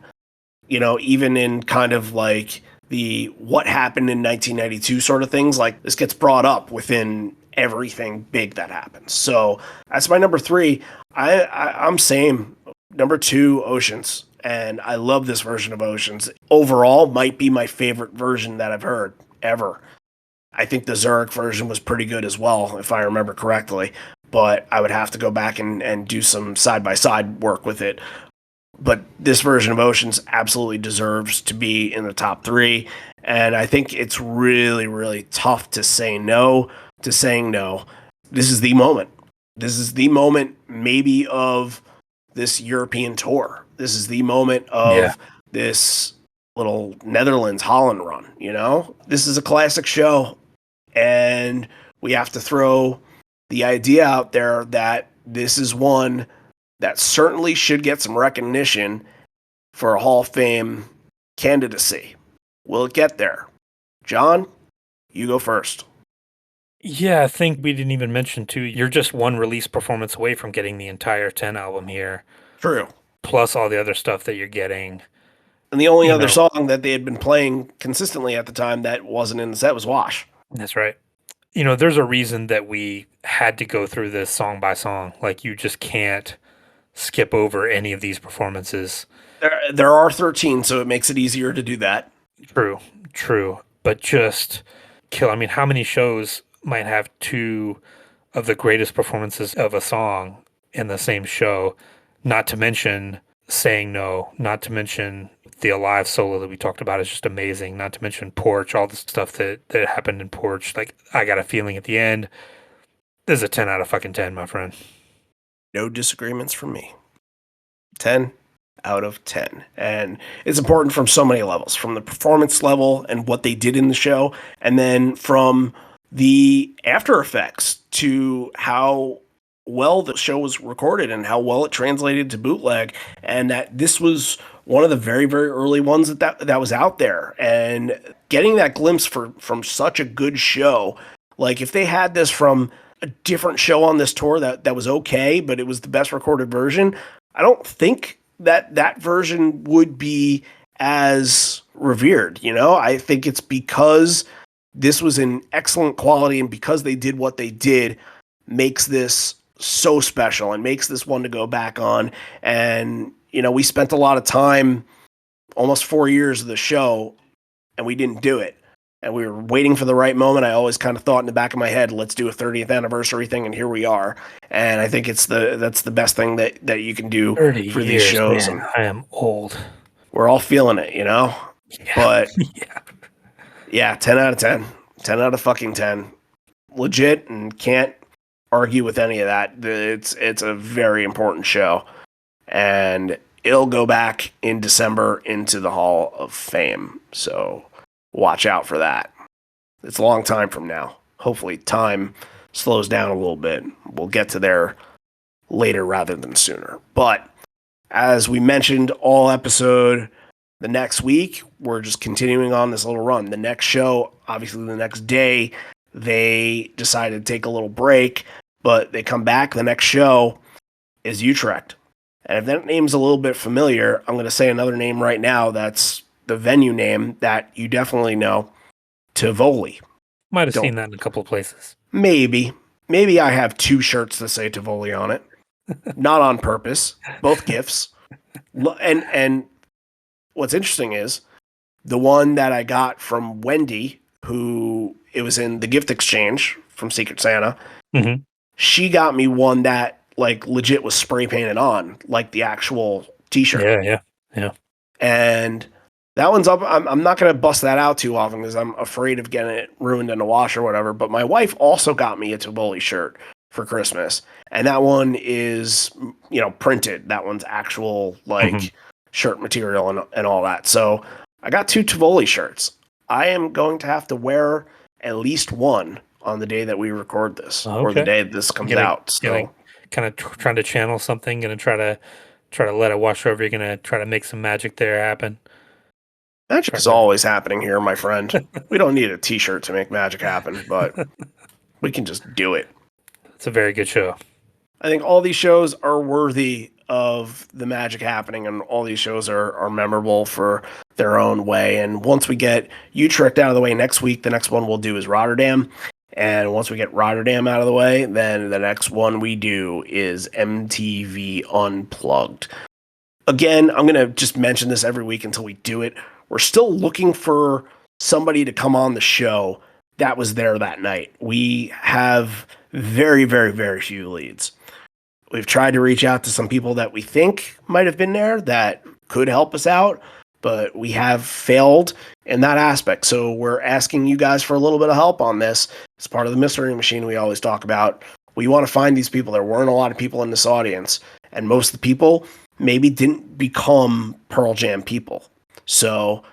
even in kind of like the what happened in 1992 sort of things. Like, this gets brought up within everything big that happens. So that's my number 3. I'm same. Number 2, Oceans. And I love this version of Oceans. Overall, might be my favorite version that I've heard ever. I think the Zurich version was pretty good as well, if I remember correctly. But I would have to go back and do some side-by-side work with it. But this version of Oceans absolutely deserves to be in the top 3. And I think it's really, really tough to say no to saying no. This is the moment. This is the moment maybe of this European tour. This is the moment of this little Netherlands, Holland run, This is a classic show. And we have to throw the idea out there that this is one that certainly should get some recognition for a Hall of Fame candidacy. Will it get there? John, you go first. Yeah, I think we didn't even mention too, you're just one release performance away from getting the entire 10 album here, True. plus all the other stuff that you're getting. And the only You other know. song that they had been playing consistently at the time that wasn't in the set was Wash. That's right. You know, there's a reason that we had to go through this song by song. Like, you just can't skip over any of these performances. There are 13, so it makes it easier to do that. True. But just kill. I mean, how many shows might have two of the greatest performances of a song in the same show? Not to mention Saying No, not to mention the Alive solo that we talked about is just amazing. Not to mention Porch, all the stuff that happened in Porch. Like, I Got a Feeling at the end. This is a 10 out of fucking 10, my friend. No disagreements from me. 10 out of 10. And it's important from so many levels, from the performance level and what they did in the show, and then from the after effects to how well the show was recorded and how well it translated to bootleg, and that this was one of the very, very early ones that was out there. And getting that glimpse from such a good show, like if they had this from a different show on this tour that was okay, but it was the best recorded version, I don't think that version would be as revered. You know, I think it's because this was in excellent quality and because they did what they did makes this so special and makes this one to go back on. And, you know, we spent a lot of time, almost 4 years of the show, and we didn't do it. And we were waiting for the right moment. I always kind of thought in the back of my head, let's do a 30th anniversary thing, and here we are. And I think that's the best thing that you can do 30 for years, these shows. man, I am old. We're all feeling it, you know? Yeah. But Yeah. yeah, 10 out of 10. 10 out of fucking 10. Legit, and can't argue with any of that. It's a very important show. And it'll go back in December into the Hall of Fame. So watch out for that. It's a long time from now. Hopefully time slows down a little bit. We'll get to there later rather than sooner. But as we mentioned all episode, the next week, we're just continuing on this little run. The next show, obviously the next day, they decided to take a little break, but they come back. The next show is Utrecht. And if that name's a little bit familiar, I'm going to say another name right now that's the venue name that you definitely know, Tivoli. Might have seen that in a couple of places. Maybe I have 2 shirts that say Tivoli on it. Not on purpose. Both gifts. And what's interesting is the one that I got from Wendy, who it was in the gift exchange from Secret Santa. Mm-hmm. She got me one that like legit was spray painted on, like the actual t-shirt. Yeah. And that one's up. I'm not going to bust that out too often because I'm afraid of getting it ruined in the wash or whatever. But my wife also got me a Tivoli shirt for Christmas. And that one is, you know, printed. That one's actual like shirt material and all that. So I got 2 Tivoli shirts. I am going to have to wear at least one on the day that we record this or the day this comes out. So kind of trying to channel something, going to try to let it wash over. You're going to try to make some magic there happen. Magic is always happening here, my friend. We don't need a t-shirt to make magic happen, but we can just do it. It's a very good show. I think all these shows are worthy of the magic happening, and all these shows are memorable for their own way. And once we get Utrecht out of the way next week, the next one we'll do is Rotterdam. And once we get Rotterdam out of the way, then the next one we do is MTV Unplugged. Again, I'm going to just mention this every week until we do it. We're still looking for somebody to come on the show that was there that night. We have very, very, very few leads. We've tried to reach out to some people that we think might have been there that could help us out, but we have failed in that aspect. So we're asking you guys for a little bit of help on this. It's part of the mystery machine we always talk about. We want to find these people. There weren't a lot of people in this audience, and most of the people maybe didn't become Pearl Jam people. So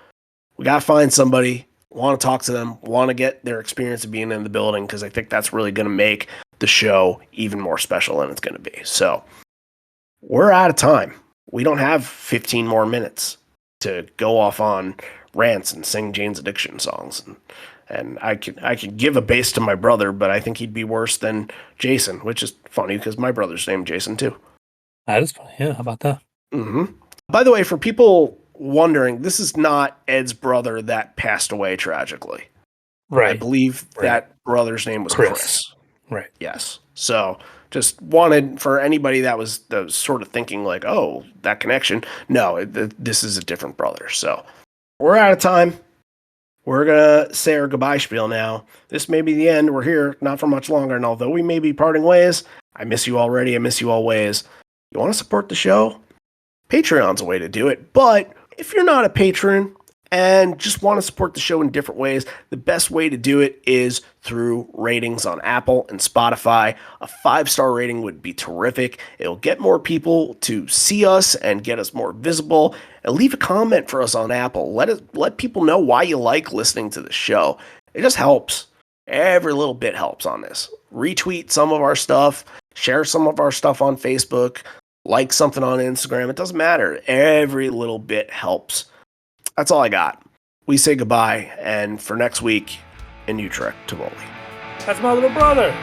we got to find somebody, want to talk to them, want to get their experience of being in the building, because I think that's really going to make the show even more special than it's going to be. So we're out of time. We don't have 15 more minutes to go off on rants and sing Jane's Addiction songs. And I could give a bass to my brother, but I think he'd be worse than Jason, which is funny because my brother's named Jason too. That is funny. Yeah, how about that? Mm-hmm. By the way, for people wondering, this is not Ed's brother that passed away tragically. Right. I believe that brother's name was Chris. Right. Yes. So just wanted for anybody that was sort of thinking like, oh, that connection. No, this is a different brother. So we're out of time. We're going to say our goodbye spiel now. This may be the end. We're here not for much longer. And although we may be parting ways, I miss you already. I miss you always. You want to support the show? Patreon's a way to do it. But if you're not a patron and just want to support the show in different ways, the best way to do it is through ratings on Apple and Spotify. A 5-star rating would be terrific. It'll get more people to see us and get us more visible. And leave a comment for us on Apple. Let people know why you like listening to the show. It just helps. Every little bit helps on this. Retweet some of our stuff. Share some of our stuff on Facebook. Like something on Instagram. It doesn't matter. Every little bit helps. That's all I got. We say goodbye, and for next week, in Utrecht, Tivoli. That's my little brother.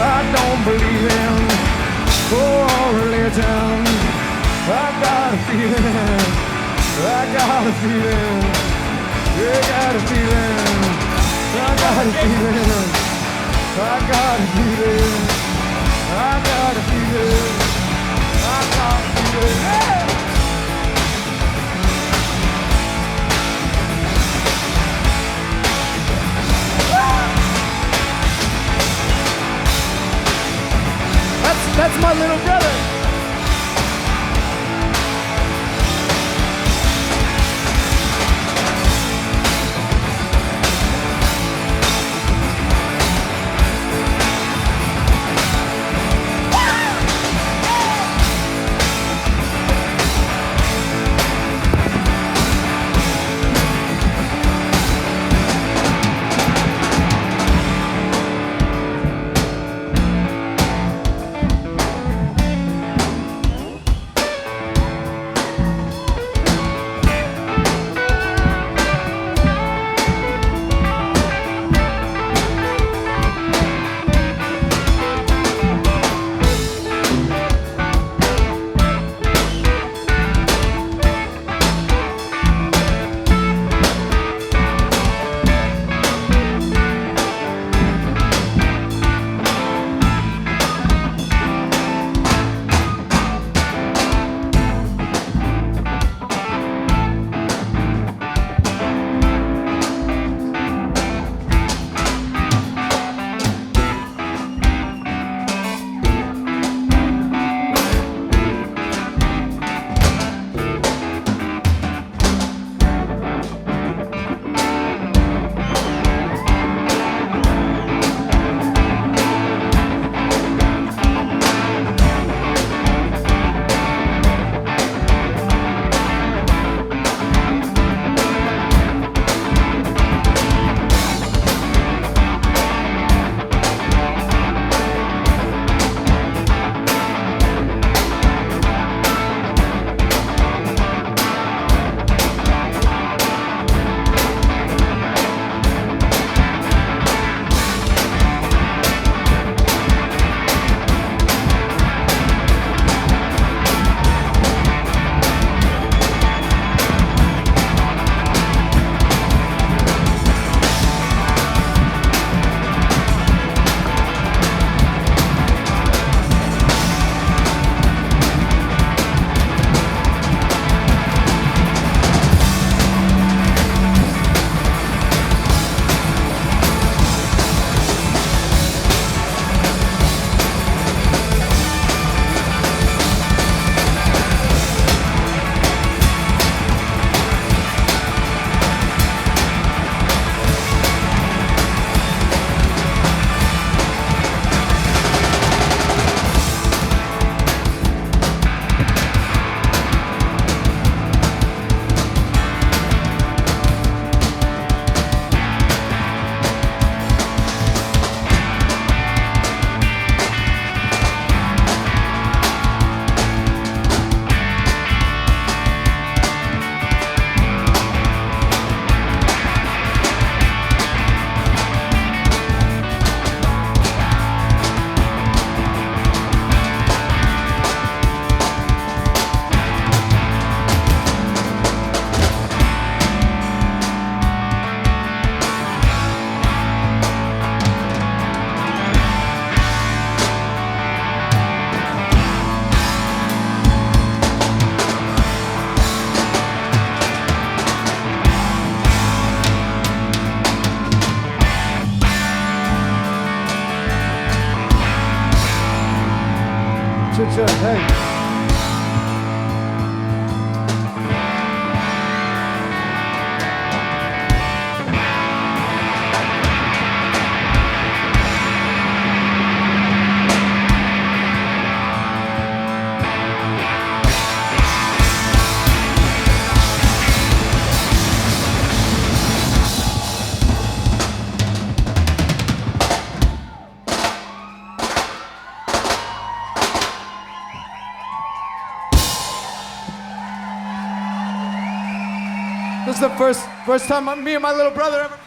I don't believe in religion. I got a feeling. I got a feeling. I got a feeling. I got a feeling. I got a feeling. I got a feeling. I got a feeling. Hey! That's my little brother. Hey. This is the first time me and my little brother ever